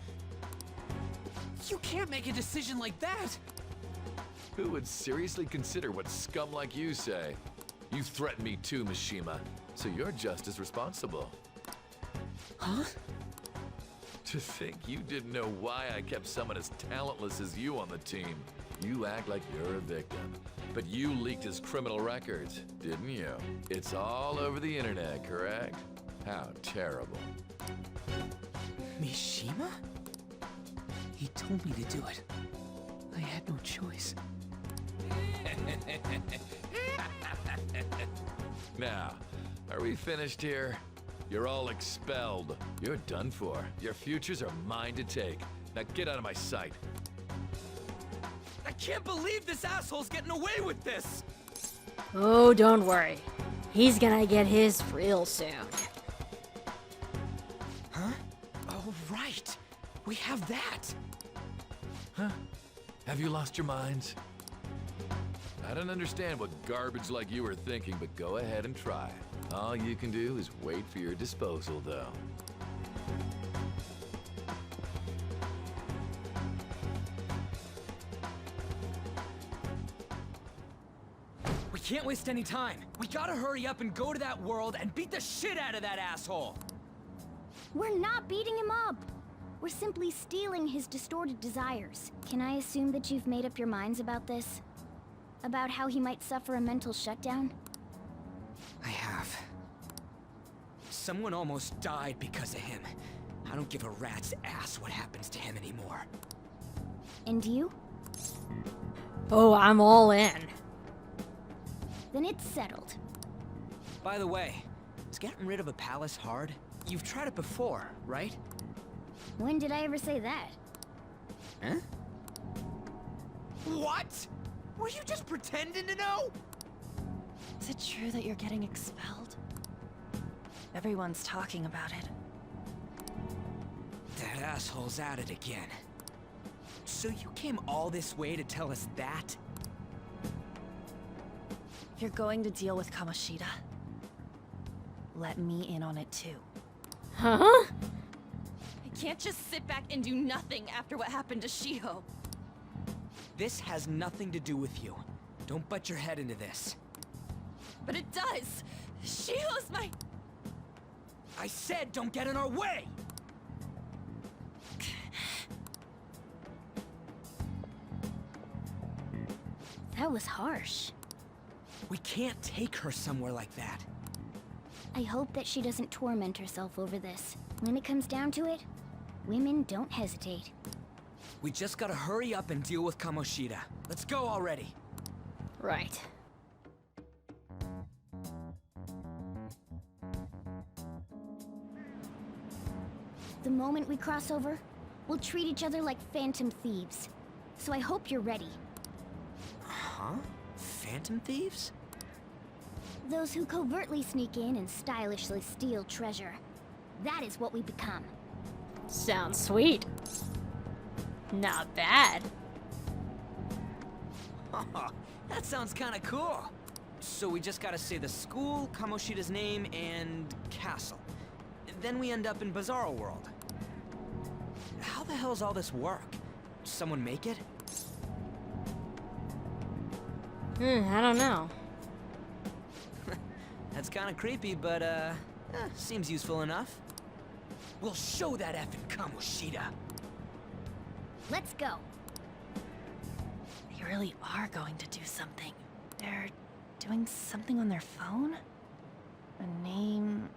You can't make a decision like that! Who would seriously consider what scum like you say? You threatened me too, Mishima, so you're just as responsible. Huh? To think you didn't know why I kept someone as talentless as you on the team. You act like you're a victim, but you leaked his criminal records, didn't you? It's all over the internet, correct? How terrible. Mishima? He told me to do it. I had no choice. Now, are we finished here? You're all expelled. You're done for. Your futures are mine to take. Now get out of my sight. I can't believe this asshole's getting away with this! Oh, don't worry. He's gonna get his real soon. Huh? Oh, right. We have that. Huh? Have you lost your minds? I don't understand what garbage like you are thinking, but go ahead and try. All you can do is wait for your disposal, though. We can't waste any time. We gotta hurry up and go to that world and beat the shit out of that asshole. We're not beating him up. We're simply stealing his distorted desires. Can I assume that you've made up your minds about this? About how he might suffer a mental shutdown? I have. Someone almost died because of him. I don't give a rat's ass what happens to him anymore. And you? Oh, I'm all in. Then it's settled. By the way, is getting rid of a palace hard? You've tried it before, right? When did I ever say that? Huh? What? Were you just pretending to know? Is it true that you're getting expelled? Everyone's talking about it. That asshole's at it again. So you came all this way to tell us that? If you're going to deal with Kamoshida, let me in on it too. Huh? I can't just sit back and do nothing after what happened to Shiho. This has nothing to do with you. Don't butt your head into this. But it does! Shiho's my... I said don't get in our way! That was harsh. We can't take her somewhere like that. I hope that she doesn't torment herself over this. When it comes down to it, women don't hesitate. We just gotta hurry up and deal with Kamoshida. Let's go already. Right. The moment we cross over, we'll treat each other like phantom thieves. So I hope you're ready. Huh? Phantom thieves? Those who covertly sneak in and stylishly steal treasure. That is what we become. Sounds sweet. Not bad. That sounds kinda cool. So we just gotta say the school, Kamoshida's name, and castle. Then we end up in Bizarro World. How the hell's all this work? Someone make it? I don't know. That's kinda creepy, but seems useful enough. We'll show that effing Kamoshida. Let's go. They really are going to do something. They're doing something on their phone? A name...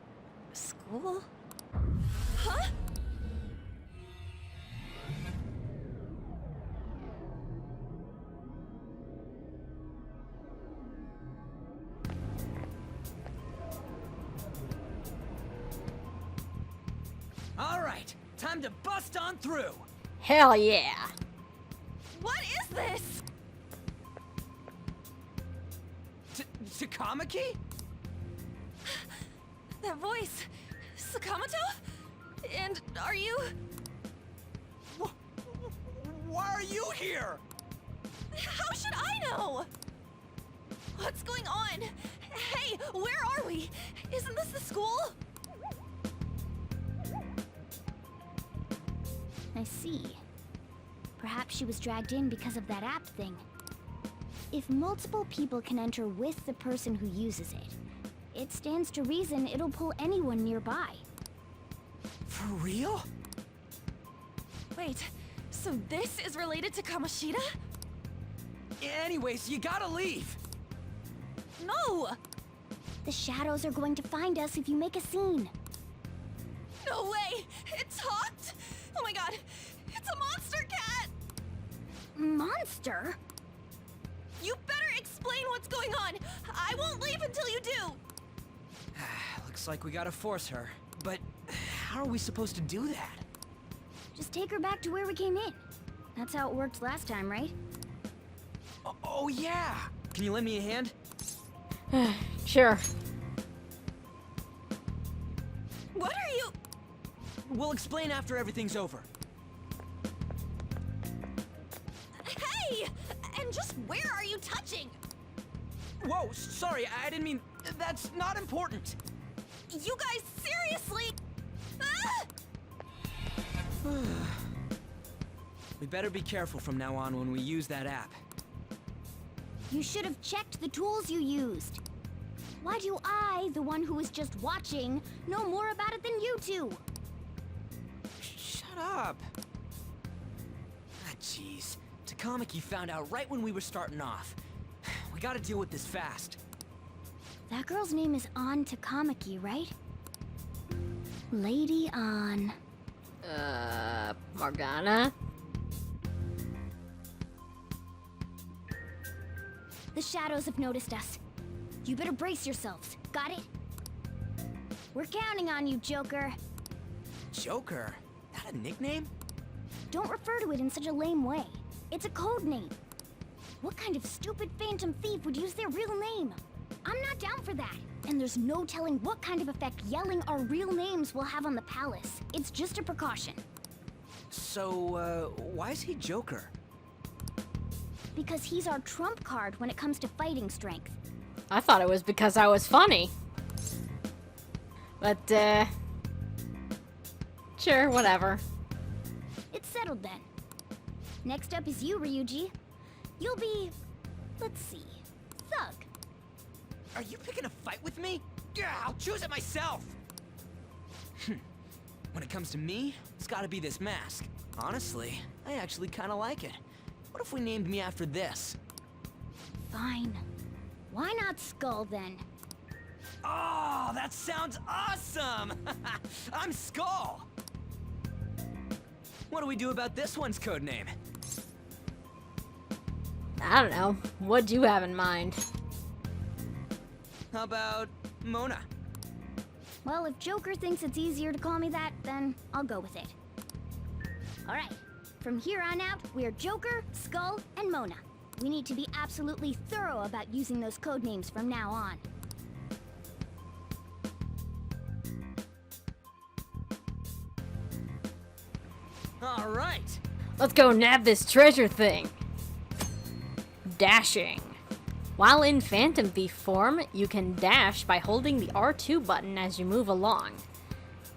school? Huh? All right, time to bust on through. Hell yeah. What is this? Takamaki? That voice... Sakamoto? And are you... Why are you here? How should I know? What's going on? Hey, where are we? Isn't this the school? I see. Perhaps she was dragged in because of that app thing. If multiple people can enter with the person who uses it, it stands to reason it'll pull anyone nearby. For real? Wait, so this is related to Kamoshida? Anyways, you gotta leave. No! The shadows are going to find us if you make a scene. No way! It talked? Oh my god! It's a monster cat! Monster? You better explain what's going on! I won't leave until you do! Looks like we gotta force her. But how are we supposed to do that? Just take her back to where we came in. That's how it worked last time, right? Oh yeah! Can you lend me a hand? Sure. What are you... We'll explain after everything's over. Hey! And just where are you touching? Whoa, sorry, I didn't mean... That's not important. You guys, seriously? Ah! We better be careful from now on when we use that app. You should have checked the tools you used. Why do I, the one who was just watching, know more about it than you two? Shut up. Ah, jeez. Takamaki found out right when we were starting off. We gotta deal with this fast. That girl's name is An Takamaki, right? Lady An. Morgana? The shadows have noticed us. You better brace yourselves. Got it? We're counting on you, Joker. Joker? That a nickname? Don't refer to it in such a lame way. It's a code name. What kind of stupid phantom thief would use their real name? I'm not down for that. And there's no telling what kind of effect yelling our real names will have on the palace. It's just a precaution. So, why is he Joker? Because he's our trump card when it comes to fighting strength. I thought it was because I was funny. But, sure, whatever. It's settled then. Next up is you, Ryuji. You'll be... let's see... Thug. Are you picking a fight with me? Yeah, I'll choose it myself! When it comes to me, it's gotta be this mask. Honestly, I actually kinda like it. What if we named me after this? Fine. Why not Skull then? Oh, that sounds awesome! I'm Skull! What do we do about this one's codename? I don't know. What'd you have in mind? How about Mona? Well, if Joker thinks it's easier to call me that, then I'll go with it. Alright, from here on out, we're Joker, Skull, and Mona. We need to be absolutely thorough about using those codenames from now on. Alright! Let's go nab this treasure thing! Dashing. While in Phantom Thief form, you can dash by holding the R2 button as you move along.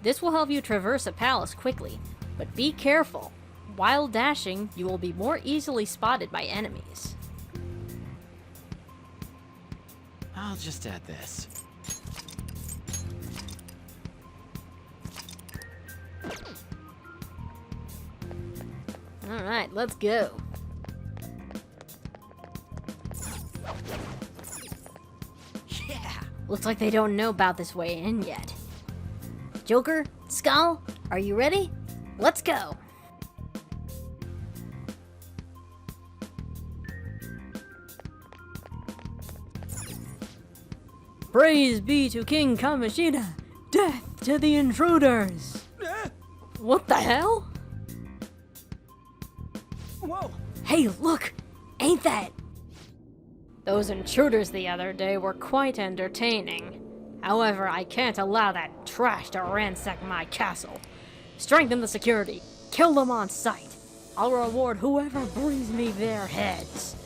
This will help you traverse a palace quickly, but be careful. While dashing, you will be more easily spotted by enemies. I'll just add this. Alright, let's go. Yeah! Looks like they don't know about this way in yet. Joker, Skull, are you ready? Let's go! Praise be to King Kamoshida! Death to the intruders! What the hell? Whoa! Hey, look! Ain't that... Those intruders the other day were quite entertaining. However, I can't allow that trash to ransack my castle. Strengthen the security. Kill them on sight. I'll reward whoever brings me their heads.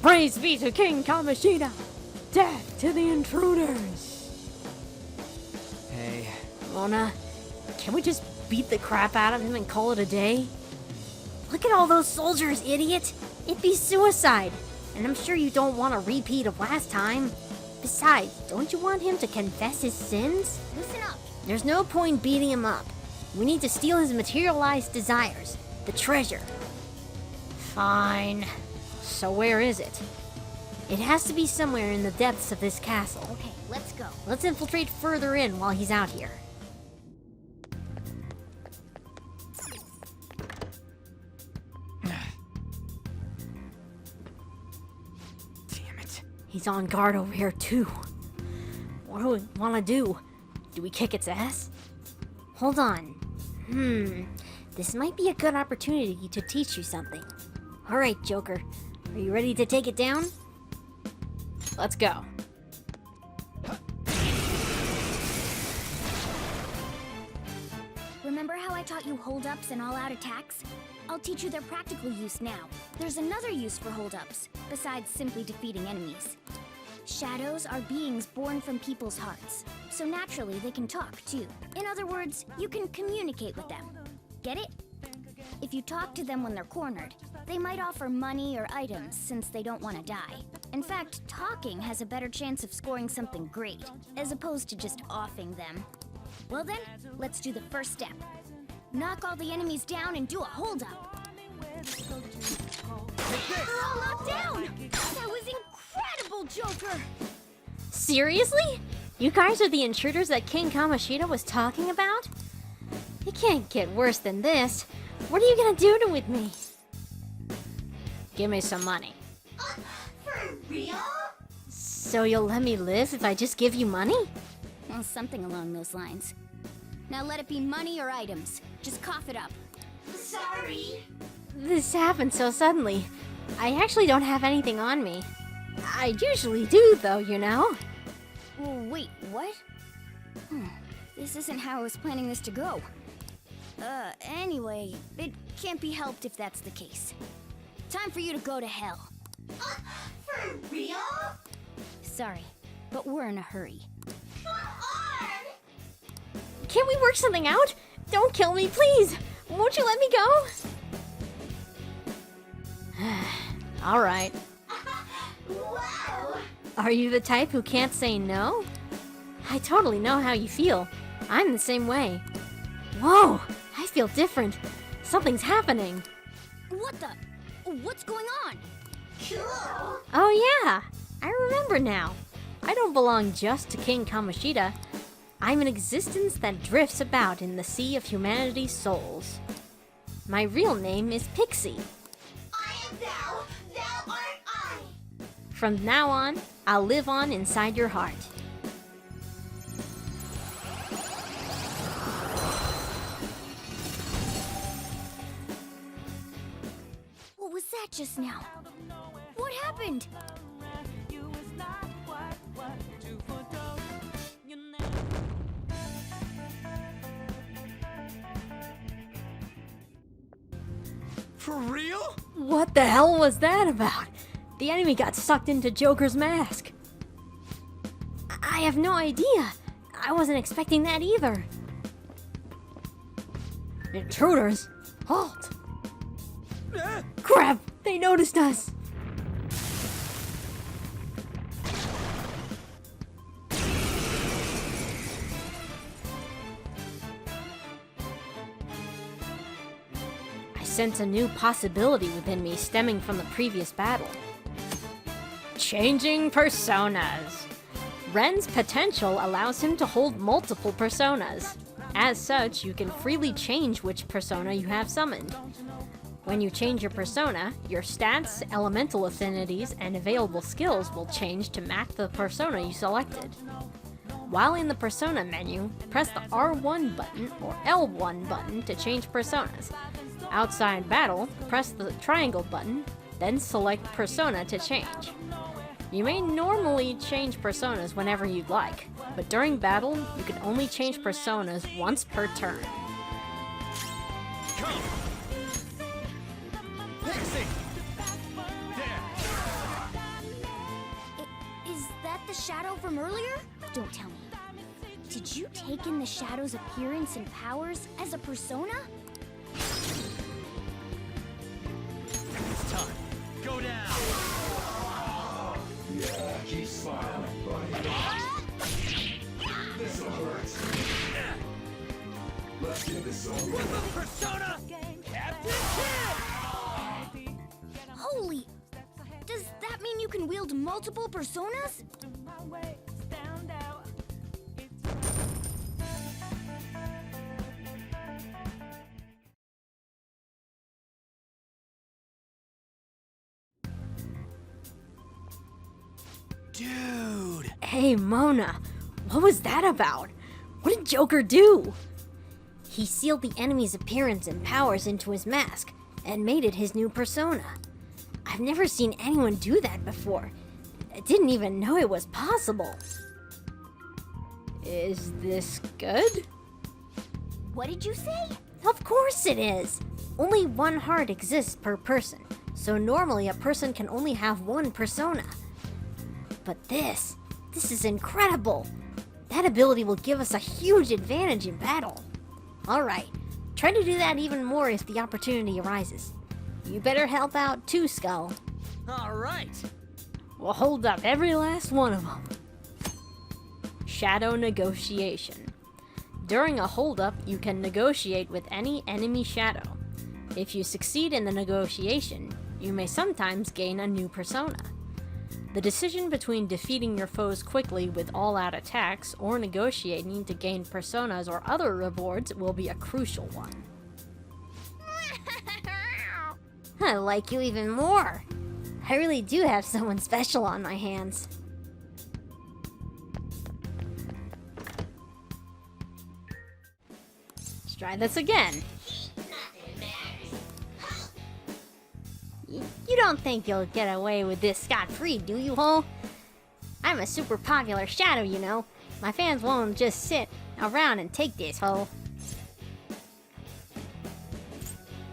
Praise be to King Kamoshida! Death to the intruders! Hey... Mona, can we just beat the crap out of him and call it a day? Look at all those soldiers, idiot! It'd be suicide! And I'm sure you don't want a repeat of last time. Besides, don't you want him to confess his sins? Listen up! There's no point beating him up. We need to steal his materialized desires. The treasure. Fine. So where is it? It has to be somewhere in the depths of this castle. Okay, let's go. Let's infiltrate further in while he's out here. He's on guard over here too. What do we want to do? Do we kick its ass? Hold on. This might be a good opportunity to teach you something. Alright, Joker. Are you ready to take it down? Let's go. Remember how I taught you hold-ups and all-out attacks? I'll teach you their practical use now. There's another use for hold-ups, besides simply defeating enemies. Shadows are beings born from people's hearts, so naturally they can talk too. In other words, you can communicate with them. Get it? If you talk to them when they're cornered, they might offer money or items since they don't want to die. In fact, talking has a better chance of scoring something great, as opposed to just offing them. Well then, let's do the first step. knock all the enemies down and do a holdup. We're all knocked down! That was incredible, Joker! Seriously? You guys are the intruders that King Kamoshida was talking about? It can't get worse than this. What are you gonna do with me? Give me some money. For real? So you'll let me live if I just give you money? Well, something along those lines. Now let it be money or items. Just cough it up. Sorry. This happened so suddenly. I actually don't have anything on me. I usually do, though, you know? Wait, what? This isn't how I was planning this to go. Anyway, it can't be helped if that's the case. Time for you to go to hell. For real? Sorry, but we're in a hurry. Can't we work something out? Don't kill me, please! Won't you let me go? Alright. Wow! Are you the type who can't say no? I totally know how you feel. I'm the same way. Whoa! I feel different. Something's happening. What the? What's going on? Cool! Oh yeah! I remember now. I don't belong just to King Kamoshida. I'm an existence that drifts about in the sea of humanity's souls. My real name is Pixie. I am thou, thou art I! From now on, I'll live on inside your heart. What was that just now? What happened? For real? What the hell was that about? The enemy got sucked into Joker's mask. I have no idea. I wasn't expecting that either. Intruders? Halt! Crap! They noticed us! I sense a new possibility within me stemming from the previous battle. Changing personas. Ren's potential allows him to hold multiple personas. As such, you can freely change which persona you have summoned. When you change your persona, your stats, elemental affinities, and available skills will change to match the persona you selected. While in the persona menu, press the R1 button or L1 button to change personas. Outside battle, press the triangle button, then select persona to change. You may normally change personas whenever you'd like, but during battle, you can only change personas once per turn. Come! Pixie! There! Is that the shadow from earlier? Don't tell me. Did you take in the shadow's appearance and powers as a persona? It's time. Go down! Yeah, keep smiling, buddy. This'll hurt. Let's get this over With the persona, Captain Kidd! Holy! Does that mean you can wield multiple personas? Dude! Hey, Mona, what was that about? What did Joker do? He sealed the enemy's appearance and powers into his mask and made it his new persona. I've never seen anyone do that before. I didn't even know it was possible. Is this good? What did you say? Of course it is! Only one heart exists per person, so normally a person can only have one persona. But this is incredible! That ability will give us a huge advantage in battle. Alright, try to do that even more if the opportunity arises. You better help out too, Skull. Alright! We'll hold up every last one of them. Shadow Negotiation. During a holdup, you can negotiate with any enemy shadow. If you succeed in the negotiation, you may sometimes gain a new persona. The decision between defeating your foes quickly with all-out attacks or negotiating to gain personas or other rewards will be a crucial one. I like you even more. I really do have someone special on my hands. Let's try this again. You don't think you'll get away with this scot-free, do you, ho? I'm a super popular shadow, you know. My fans won't just sit around and take this, ho.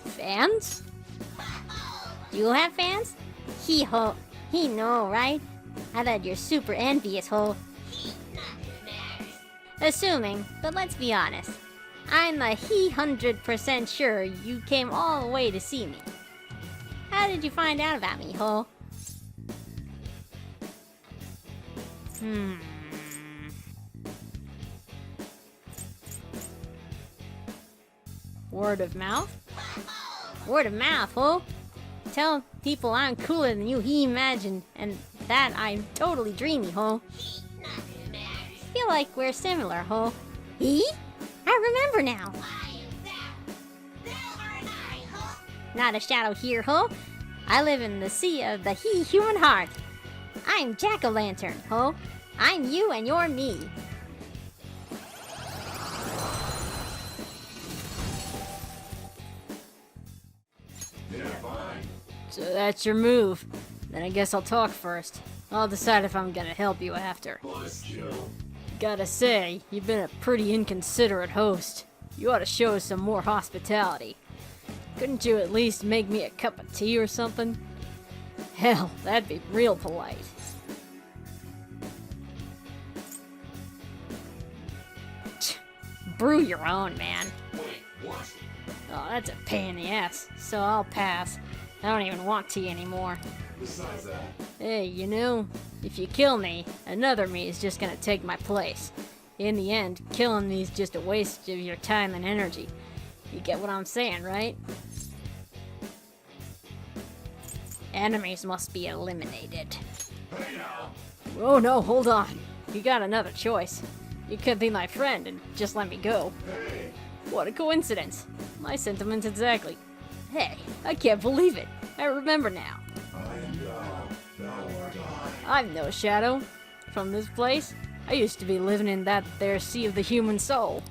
Fans? Do you have fans? He know, right? I thought you're super envious, ho. Assuming, but let's be honest. I'm a 100% sure you came all the way to see me. How did you find out about me, ho? Word of mouth? Word of mouth, ho? Tell people I'm cooler than you he imagined, and that I'm totally dreamy, ho. Feel like we're similar, ho. He? I remember now. Not a shadow here, ho. I live in the sea of the human heart. I'm Jack-o'-lantern, ho. I'm you and you're me. So that's your move. Then I guess I'll talk first. I'll decide if I'm gonna help you after. Gotta say, you've been a pretty inconsiderate host. You ought to show some more hospitality. Couldn't you at least make me a cup of tea or something? Hell, that'd be real polite. Brew your own, man. Oh, that's a pain in the ass, so I'll pass. I don't even want tea anymore. Besides that, Hey, you know, if you kill me, another me is just gonna take my place. In the end, killing me is just a waste of your time and energy. You get what I'm saying, right? Enemies must be eliminated. Oh no, hold on. You got another choice. You could be my friend and just let me go. What a coincidence. My sentiments exactly. Hey, I can't believe it. I remember now. I'm no shadow. From this place, I used to be living in that there sea of the human soul.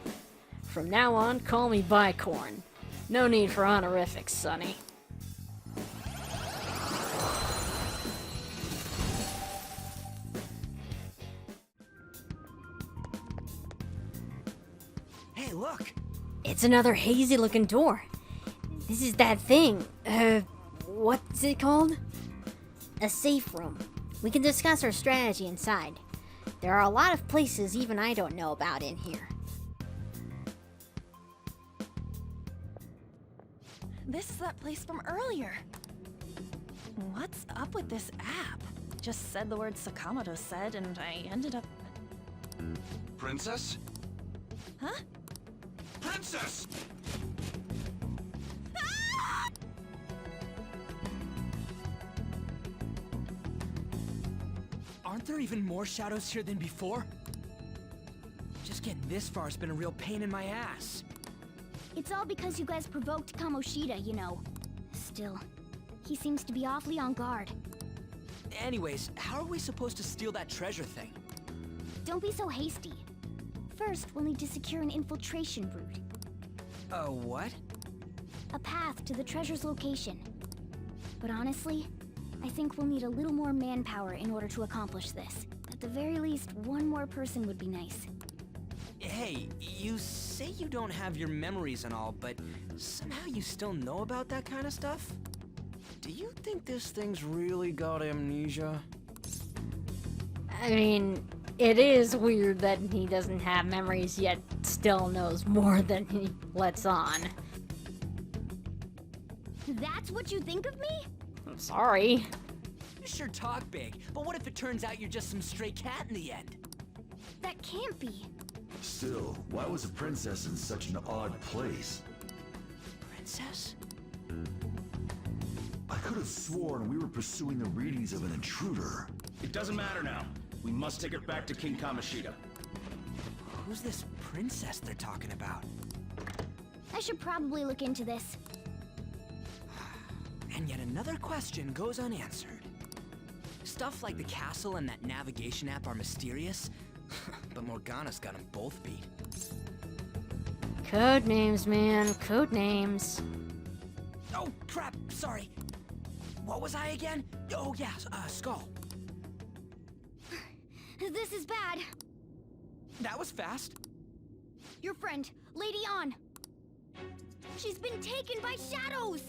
From now on, call me Bicorn. No need for honorifics, Sonny. Hey, look! It's another hazy-looking door. This is that thing. What's it called? A safe room. We can discuss our strategy inside. There are a lot of places even I don't know about in here. This is that place from earlier. What's up with this app? Just said the word Sakamoto said, and I ended up... Princess? Huh? Princess! Aren't there even more shadows here than before? Just getting this far has been a real pain in my ass. It's all because you guys provoked Kamoshida, you know. Still, he seems to be awfully on guard. Anyways, how are we supposed to steal that treasure thing? Don't be so hasty. First, we'll need to secure an infiltration route. What? A path to the treasure's location. But honestly, I think we'll need a little more manpower in order to accomplish this. At the very least, one more person would be nice. Hey, you say you don't have your memories and all, but somehow you still know about that kind of stuff? Do you think this thing's really got amnesia? I mean, it is weird that he doesn't have memories yet still knows more than he lets on. That's what you think of me? I'm sorry. You sure talk big, but what if it turns out you're just some stray cat in the end? That can't be. Still, why was a princess in such an odd place? Princess? I could have sworn we were pursuing the readings of an intruder. It doesn't matter now. We must take her back to King Kamoshida. Who's this princess they're talking about? I should probably look into this. And yet another question goes unanswered. Stuff like the castle and that navigation app are mysterious, but Morgana's got them both beat. Code names, man. Code names. Oh, crap, sorry. What was I again? Oh, yeah, Skull. This is bad. That was fast. Your friend, Lady An. She's been taken by shadows!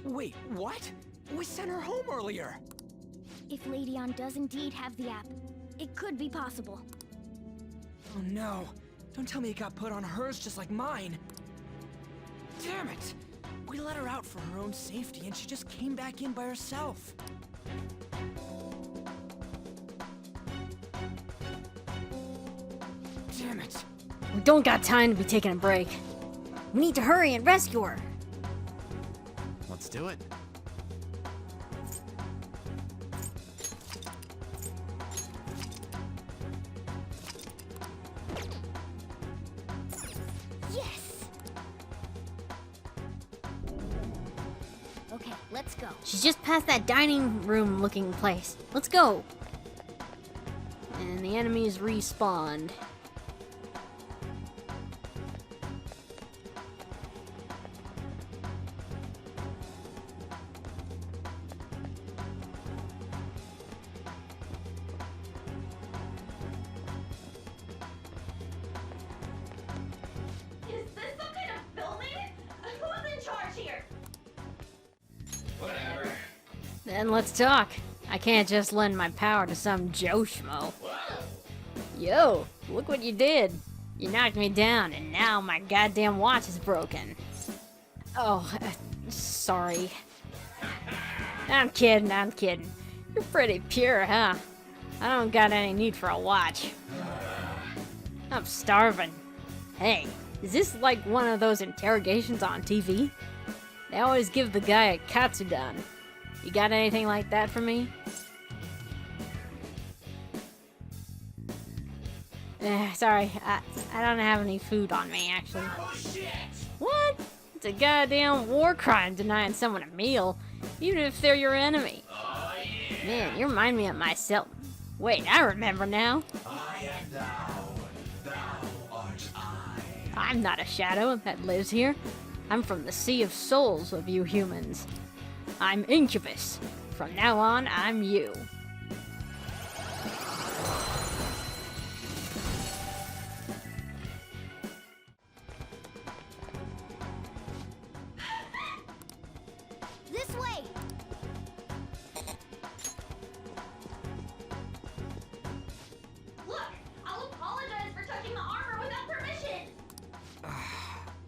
Wait, what? We sent her home earlier. If Lady An does indeed have the app, it could be possible. Oh no. Don't tell me it got put on hers just like mine. Damn it! We let her out for her own safety and she just came back in by herself. Damn it. We don't got time to be taking a break. We need to hurry and rescue her. Let's do it. Yes! Okay, let's go. She's just past that dining room looking place. Let's go. And the enemies respawned. Is this some kind of filming? Who's in charge here? Whatever. Then let's talk. I can't just lend my power to some Joe Schmo. Yo, look what you did. You knocked me down, and now my goddamn watch is broken. Oh, sorry. I'm kidding, I'm kidding. You're pretty pure, huh? I don't got any need for a watch. I'm starving. Hey, is this like one of those interrogations on TV? They always give the guy a katsudon. You got anything like that for me? Sorry, I don't have any food on me, actually. Oh shit! What? It's a goddamn war crime denying someone a meal, even if they're your enemy. Oh yeah! Man, you remind me of myself. Wait, I remember now. I am thou art I. I'm not a shadow that lives here. I'm from the sea of souls of you humans. I'm Incubus. From now on, I'm you. This way! Look! I'll apologize for touching the armor without permission!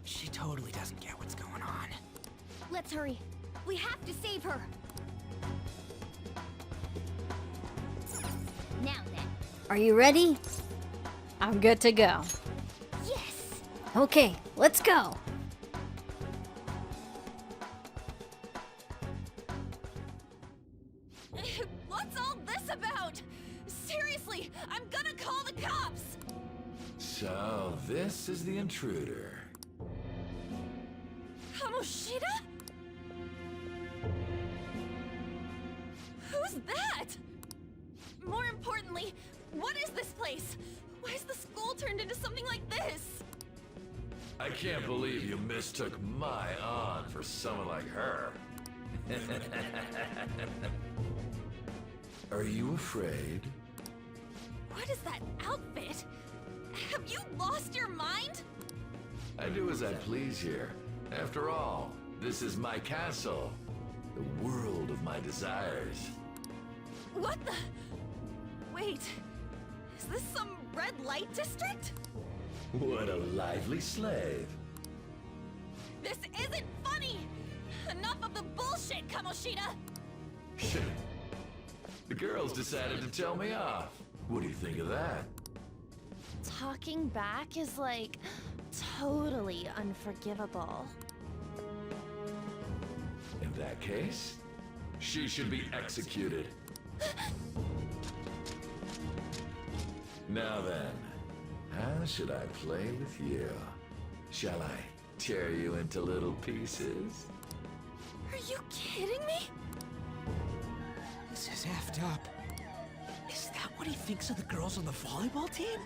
She totally doesn't get what's going on. Let's hurry. We have to save her. Now then. Are you ready? I'm good to go. Yes! Okay, let's go. What's all this about? Seriously, I'm gonna call the cops! So, this is the intruder. Kamoshida? Who's that? More importantly, what is this place? Why is the school turned into something like this? I can't believe you mistook my aunt for someone like her. Are you afraid? What is that outfit? Have you lost your mind? I do as I please here. After all, this is my castle. The world of my desires. What the? Wait, is this some red light district? What a lively slave. This isn't funny! Enough of the bullshit, Kamoshida! The girls decided to tell me off. What do you think of that? talking back is like totally unforgivable. In that case, she should be executed. Now then, how should I play with you? Shall I tear you into little pieces? Are you kidding me? This is effed up. Is that what he thinks of the girls on the volleyball team?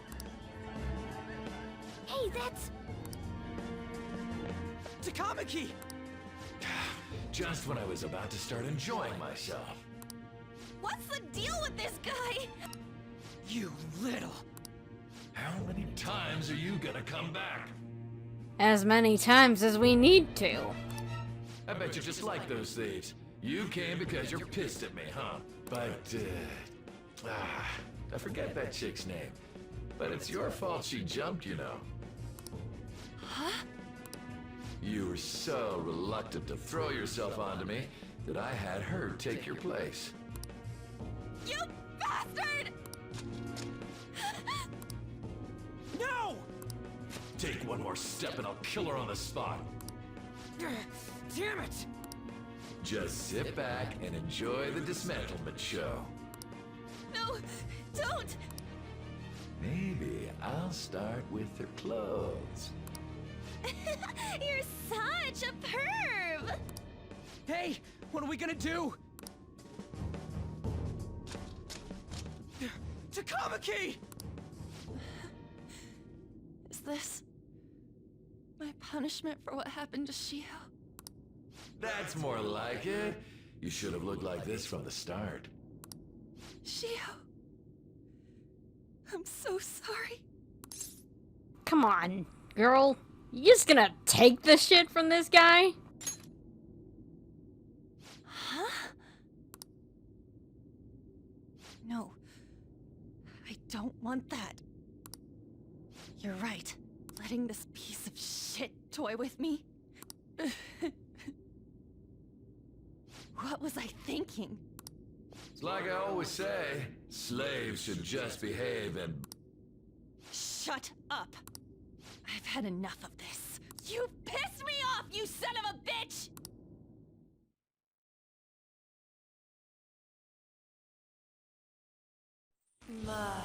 Hey, that's... Takamaki! Just when I was about to start enjoying myself. What's the deal with this guy? You little... How many times are you gonna come back? As many times as we need to. I bet you just like those thieves. You came because you're pissed at me, huh? But, I forget that chick's name. But it's your fault she jumped, you know. Huh? You were so reluctant to throw yourself onto me that I had her take your place. You bastard! No! Take one more step and I'll kill her on the spot. Damn it! Just sit back and enjoy the dismantlement show. No, don't! Maybe I'll start with her clothes. You're such a perv! Hey, what are we gonna do? Takamaki! Is this my punishment for what happened to Shiho? That's more like it. You should have looked like this from the start. Shiho, I'm so sorry. Come on, girl. You just gonna take the shit from this guy? Huh? No. I don't want that. You're right. Letting this piece of shit toy with me? What was I thinking? It's like I always say, slaves should just behave and... Shut up! I've had enough of this. You pissed me off, you son of a bitch! My,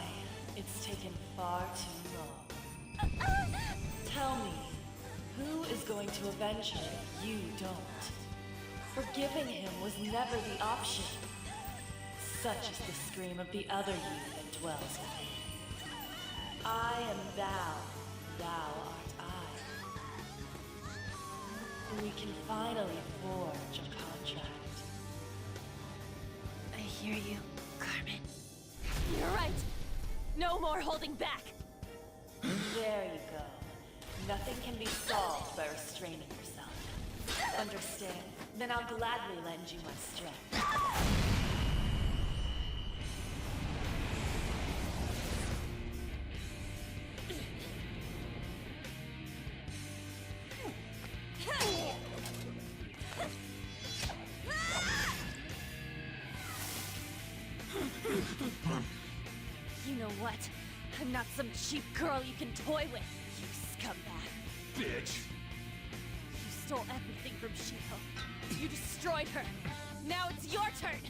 it's taken far too long. Tell me, who is going to avenge her if you don't? Forgiving him was never the option. Such is the scream of the other you that dwells within. I am thou, thou art I. We can finally forge a contract. I hear you, Carmen. You're right. No more holding back. There you go. Nothing can be solved by restraining yourself. Understand? Then I'll gladly lend you my strength. You know what? I'm not some cheap girl you can toy with, you scumbag. Bitch! You stole everything from Shiho. You destroyed her. Now it's your turn.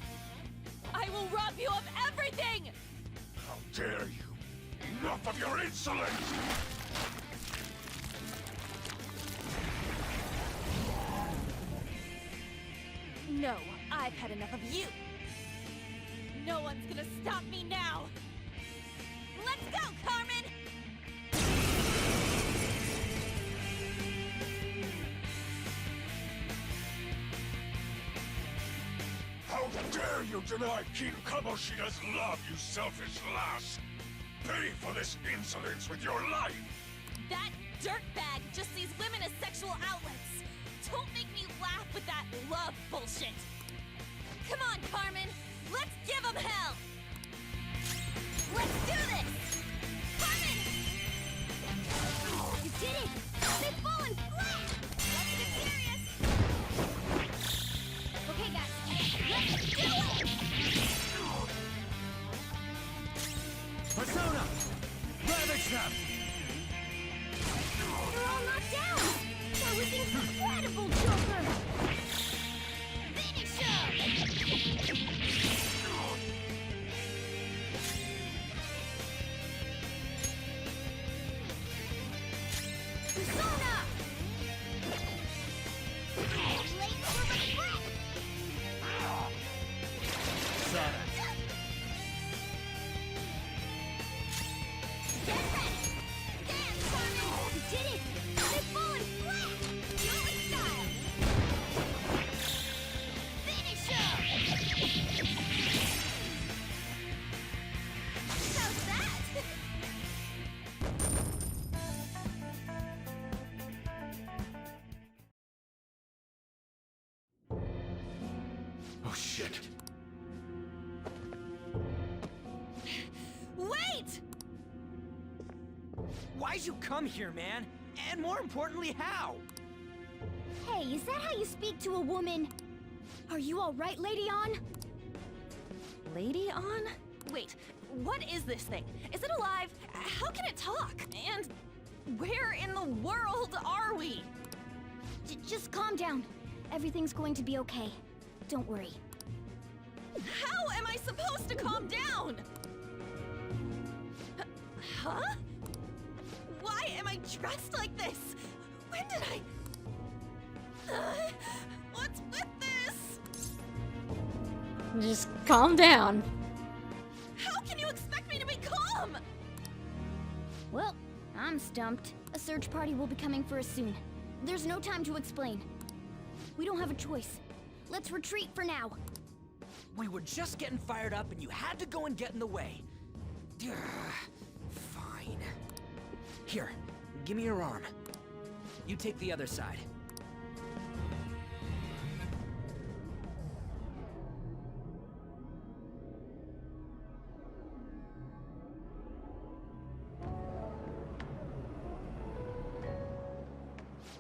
I will rob you of everything! How dare you! Enough of your insolence! No, I've had enough of you. No one's gonna stop me now. Let's go, Carmen! How dare you deny King Kamoshida's love, you selfish lass! Pay for this insolence with your life! That dirtbag just sees women as sexual outlets. Don't make me laugh with that love bullshit. Come on, Carmen. Let's give him hell. Let's do this! Carmen! You did it! They've fallen flat! Let's get serious! Okay, guys. Let's do it! Persona! Ravage Finish them! They're all knocked down! That was incredible, Joker! Finish him! Persona! Late for regret! Sada. Get ready! Dance, Carmen! You did it! They've fallen flat! Joey style! Finish him! How's that? Oh shit. Wait! Why'd you come here, man? And more importantly, how? Hey, is that how you speak to a woman? Are you alright, Lady On? Lady On? Wait, what is this thing? Is it alive? How can it talk? And where in the world are we? Just calm down. Everything's going to be okay. Don't worry. How am I supposed to calm down? Huh? Why am I dressed like this? When did I... what's with this? Just calm down. How can you expect me to be calm? Well, I'm stumped. A search party will be coming for us soon. There's no time to explain. We don't have a choice. Let's retreat for now. We were just getting fired up and you had to go and get in the way. Ugh, fine. Here, give me your arm. You take the other side.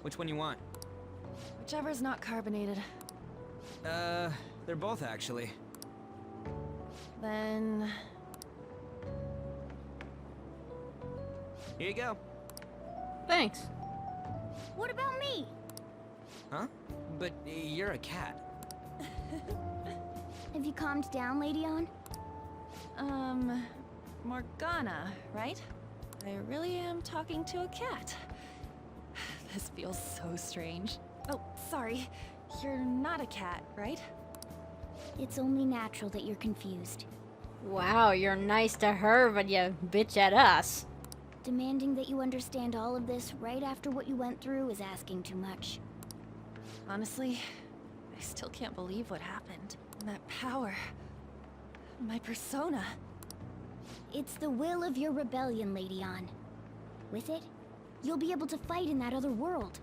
Which one you want? Whichever's not carbonated. They're both actually. Then... Here you go. Thanks. What about me? Huh? But you're a cat. Have you calmed down, Lady On? Morgana, right? I really am talking to a cat. This feels so strange. Oh, sorry. You're not a cat, right? It's only natural that you're confused. Wow, you're nice to her, but you bitch at us. Demanding that you understand all of this right after what you went through is asking too much. Honestly, I still can't believe what happened. That power. My persona. It's the will of your rebellion, Lady On. With it, you'll be able to fight in that other world.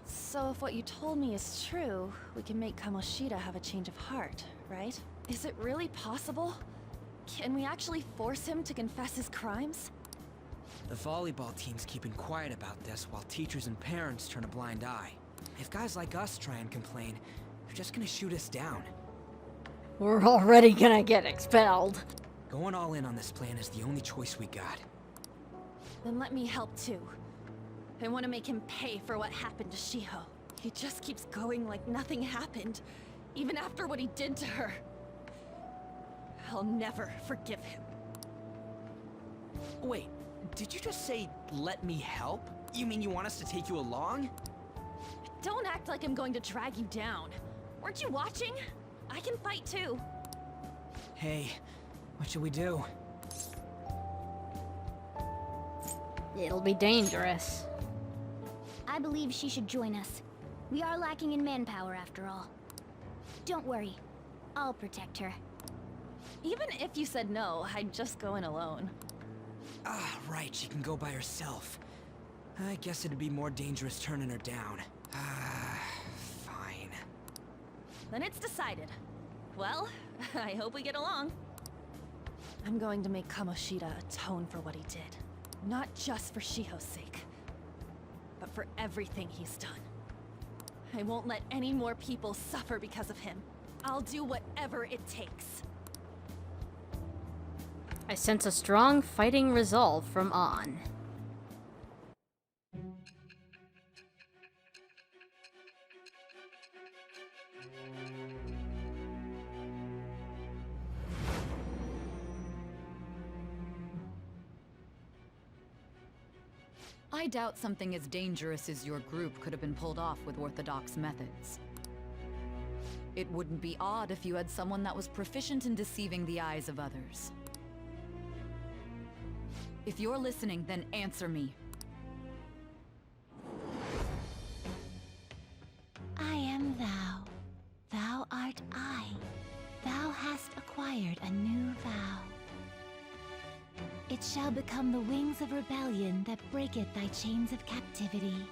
So if what you told me is true, we can make Kamoshida have a change of heart, right? Is it really possible? Can we actually force him to confess his crimes? The volleyball team's keeping quiet about this while teachers and parents turn a blind eye. If guys like us try and complain, they're just gonna shoot us down. We're already gonna get expelled. Going all in on this plan is the only choice we got. Then let me help too. I want to make him pay for what happened to Shiho. He just keeps going like nothing happened, even after what he did to her. I'll never forgive him. Wait, did you just say, let me help? You mean you want us to take you along? Don't act like I'm going to drag you down. Weren't you watching? I can fight too. Hey, what should we do? It'll be dangerous. I believe she should join us. We are lacking in manpower after all. Don't worry. I'll protect her. Even if you said no, I'd just go in alone. Ah, right, she can go by herself. I guess it'd be more dangerous turning her down. Ah, fine. Then it's decided. Well, I hope we get along. I'm going to make Kamoshida atone for what he did. Not just for Shiho's sake, but for everything he's done. I won't let any more people suffer because of him. I'll do whatever it takes. I sense a strong fighting resolve from On. I doubt something as dangerous as your group could have been pulled off with orthodox methods. It wouldn't be odd if you had someone that was proficient in deceiving the eyes of others. If you're listening, then answer me. I am thou. Thou art I. Thou hast acquired a new vow. It shall become the wings of rebellion that breaketh thy chains of captivity.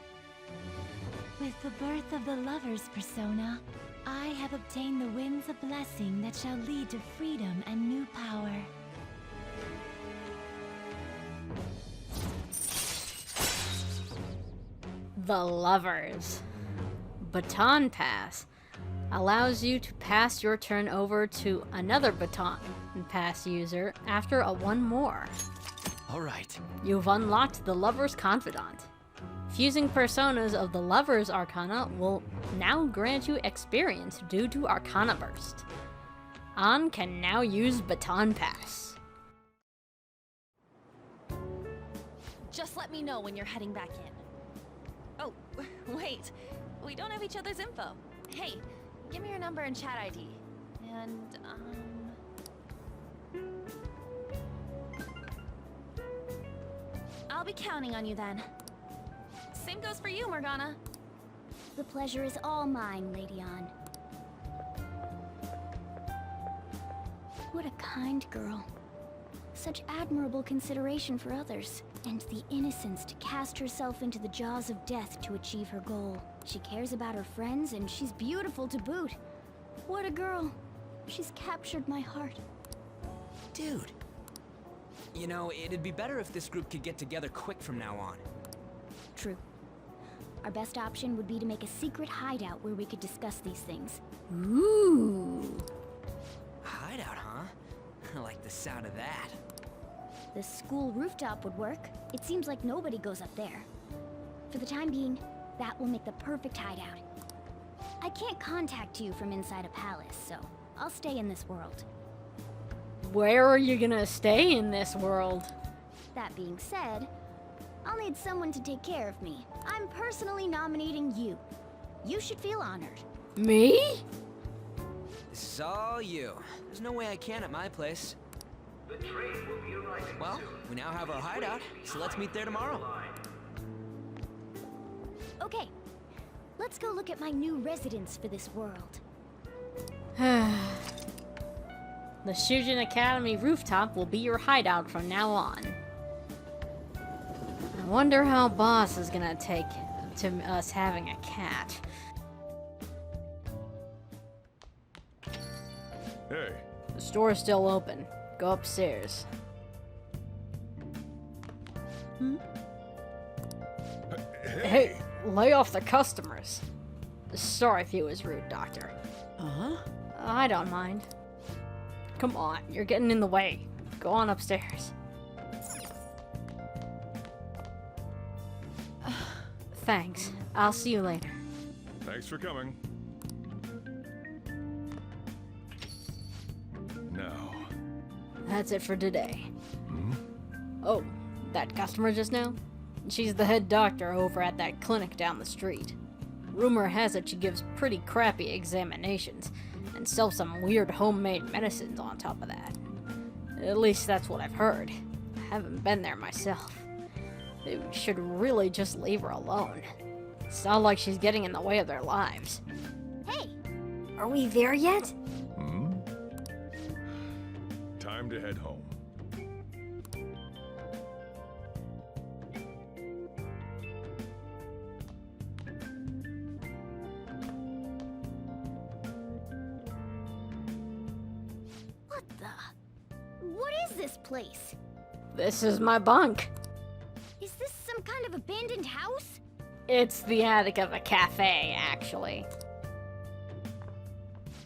With the birth of the lover's persona, I have obtained the winds of blessing that shall lead to freedom and new power. The Lovers. Baton Pass allows you to pass your turn over to another Baton Pass user after a one more. Alright. You've unlocked the Lover's Confidant. Fusing personas of the Lover's Arcana will now grant you experience due to Arcana Burst. On can now use Baton Pass. Just let me know when you're heading back in. Oh, wait. We don't have each other's info. Hey, give me your number and chat ID. And, I'll be counting on you then. Same goes for you, Morgana. The pleasure is all mine, Lady Ann. What a kind girl. Such admirable consideration for others, and the innocence to cast herself into the jaws of death to achieve her goal. She cares about her friends, and she's beautiful to boot. What a girl. She's captured my heart. Dude. You know, it'd be better if this group could get together quick from now on. True. Our best option would be to make a secret hideout where we could discuss these things. Ooh. Hideout, huh? I like the sound of that. The school rooftop would work. It seems like nobody goes up there. For the time being, that will make the perfect hideout. I can't contact you from inside a palace, so I'll stay in this world. Where are you gonna stay in this world? That being said, I'll need someone to take care of me. I'm personally nominating you. You should feel honored. Me? This is all you. There's no way I can at my place. Well, we now have our hideout, so let's meet there tomorrow. Okay, let's go look at my new residence for this world. The Shujin Academy rooftop will be your hideout from now on. I wonder how Boss is gonna take to us having a cat. Hey. The store's still open. Go upstairs. Hey, lay off the customers. Sorry if he was rude, Doctor. Uh-huh. I don't mind. Come on, you're getting in the way. Go on upstairs. Thanks. I'll see you later. Thanks for coming. Now. That's it for today. Oh, that customer just now? She's the head doctor over at that clinic down the street. Rumor has it she gives pretty crappy examinations, and sells some weird homemade medicines on top of that. At least that's what I've heard. I haven't been there myself. They should really just leave her alone. It's not like she's getting in the way of their lives. Hey! Are we there yet? Time to head home. What the? What is this place? This is my bunk. Is this some kind of abandoned house? It's the attic of a cafe, actually.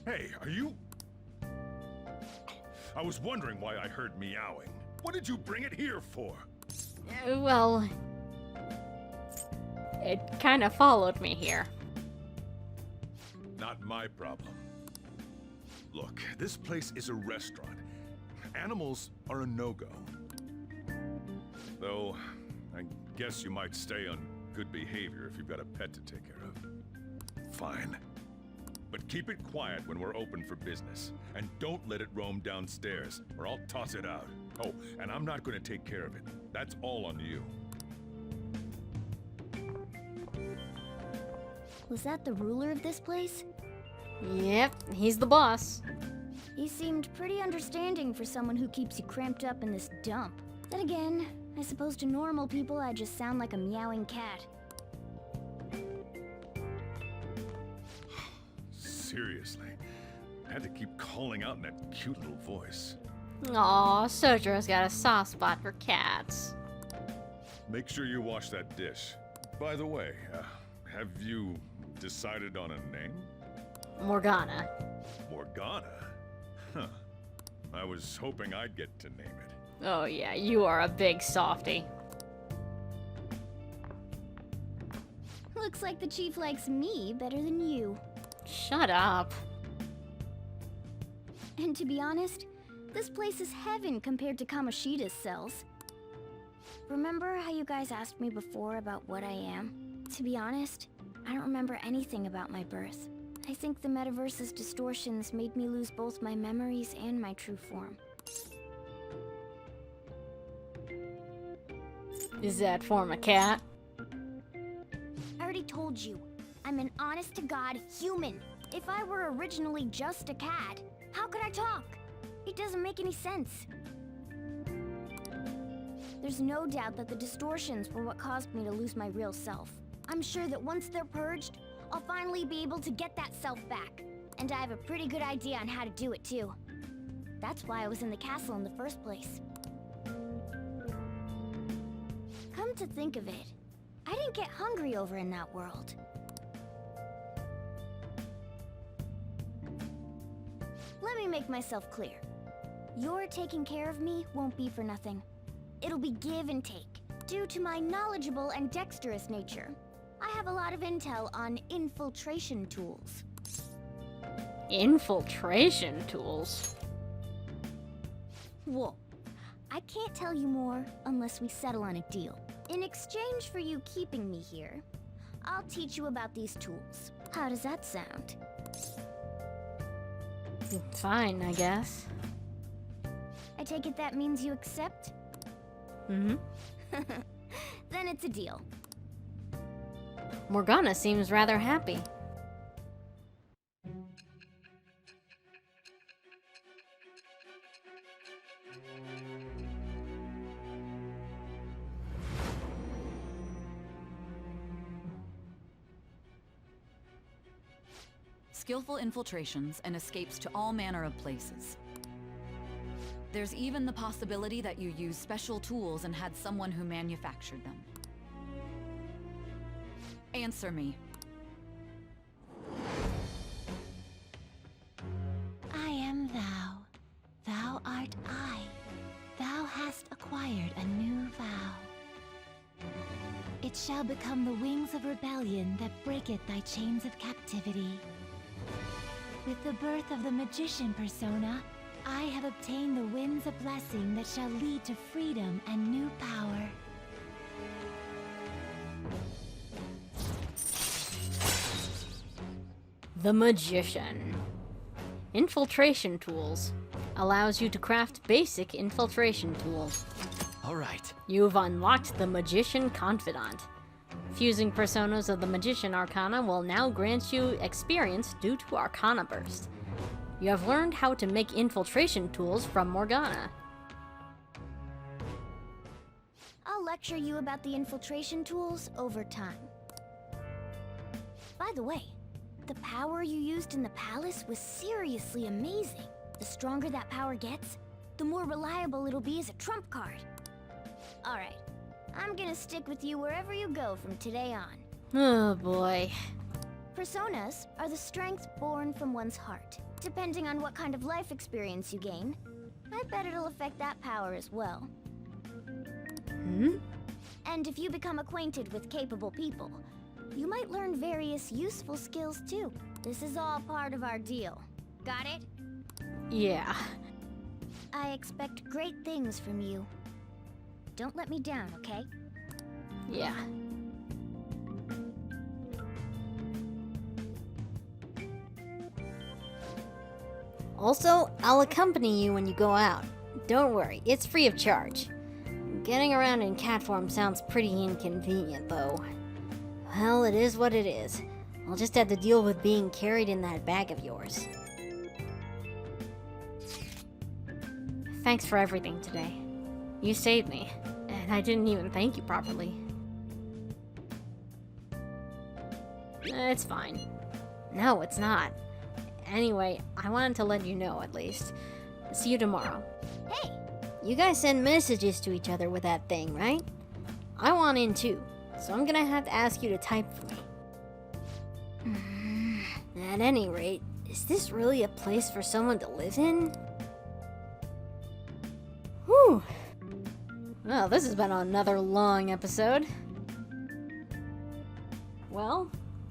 Hey, are you... I was wondering why I heard meowing. What did you bring it here for? Well, it kind of followed me here. Not my problem. Look, this place is a restaurant. Animals are a no-go. Though, I guess you might stay on good behavior if you've got a pet to take care of. Fine. But keep it quiet when we're open for business. And don't let it roam downstairs, or I'll toss it out. Oh, and I'm not going to take care of it. That's all on you. Was that the ruler of this place? Yep, he's the boss. He seemed pretty understanding for someone who keeps you cramped up in this dump. Then again, I suppose to normal people I just sound like a meowing cat. Seriously. I had to keep calling out in that cute little voice. Aw, Sojour's got a soft spot for cats. Make sure you wash that dish. By the way, have you decided on a name? Morgana. Morgana? Huh. I was hoping I'd get to name it. Oh yeah, you are a big softy. Looks like the chief likes me better than you. Shut up. And to be honest, this place is heaven compared to Kamoshida's cells. Remember how you guys asked me before about what I am? To be honest, I don't remember anything about my birth. I think the metaverse's distortions made me lose both my memories and my true form. Is that form a cat? I already told you, I'm an honest-to-God human. If I were originally just a cat, how could I talk? It doesn't make any sense. There's no doubt that the distortions were what caused me to lose my real self. I'm sure that once they're purged, I'll finally be able to get that self back. And I have a pretty good idea on how to do it too. That's why I was in the castle in the first place. Come to think of it, I didn't get hungry over in that world. Let me make myself clear. Your taking care of me won't be for nothing. It'll be give and take. Due to my knowledgeable and dexterous nature, I have a lot of intel on infiltration tools. Infiltration tools? Whoa. I can't tell you more unless we settle on a deal. In exchange for you keeping me here, I'll teach you about these tools. How does that sound? Fine, I guess. I take it that means you accept? Mm-hmm. Then it's a deal. Morgana seems rather happy. Skillful infiltrations and escapes to all manner of places. There's even the possibility that you used special tools and had someone who manufactured them. Answer me. I am thou. Thou art I. Thou hast acquired a new vow. It shall become the wings of rebellion that breaketh thy chains of captivity. With the birth of the magician persona, I have obtained the winds of blessing that shall lead to freedom and new power. The Magician. Infiltration tools. Allows you to craft basic infiltration tools. Alright. You've unlocked the Magician Confidant. Fusing personas of the Magician Arcana will now grant you experience due to Arcana Burst. You have learned how to make infiltration tools from Morgana. I'll lecture you about the infiltration tools over time. By the way, the power you used in the palace was seriously amazing. The stronger that power gets, the more reliable it'll be as a trump card. Alright, I'm gonna stick with you wherever you go from today on. Oh boy. Personas are the strength born from one's heart. Depending on what kind of life experience you gain, I bet it'll affect that power as well. Hmm? And if you become acquainted with capable people, you might learn various useful skills too. This is all part of our deal. Got it? Yeah. I expect great things from you. Don't let me down, okay? Yeah. Also, I'll accompany you when you go out. Don't worry, it's free of charge. Getting around in cat form sounds pretty inconvenient, though. Well, it is what it is. I'll just have to deal with being carried in that bag of yours. Thanks for everything today. You saved me, and I didn't even thank you properly. It's fine. No, it's not. Anyway, I wanted to let you know, at least. See you tomorrow. Hey! You guys send messages to each other with that thing, right? I want in too, so I'm gonna have to ask you to type for me. At any rate, is this really a place for someone to live in? Whew. Well, this has been another long episode. Well,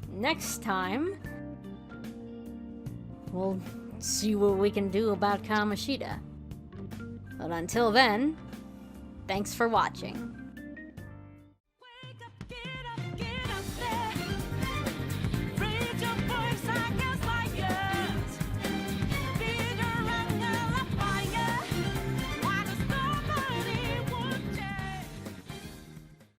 next time, we'll see what we can do about Kamoshida. But until then, thanks for watching.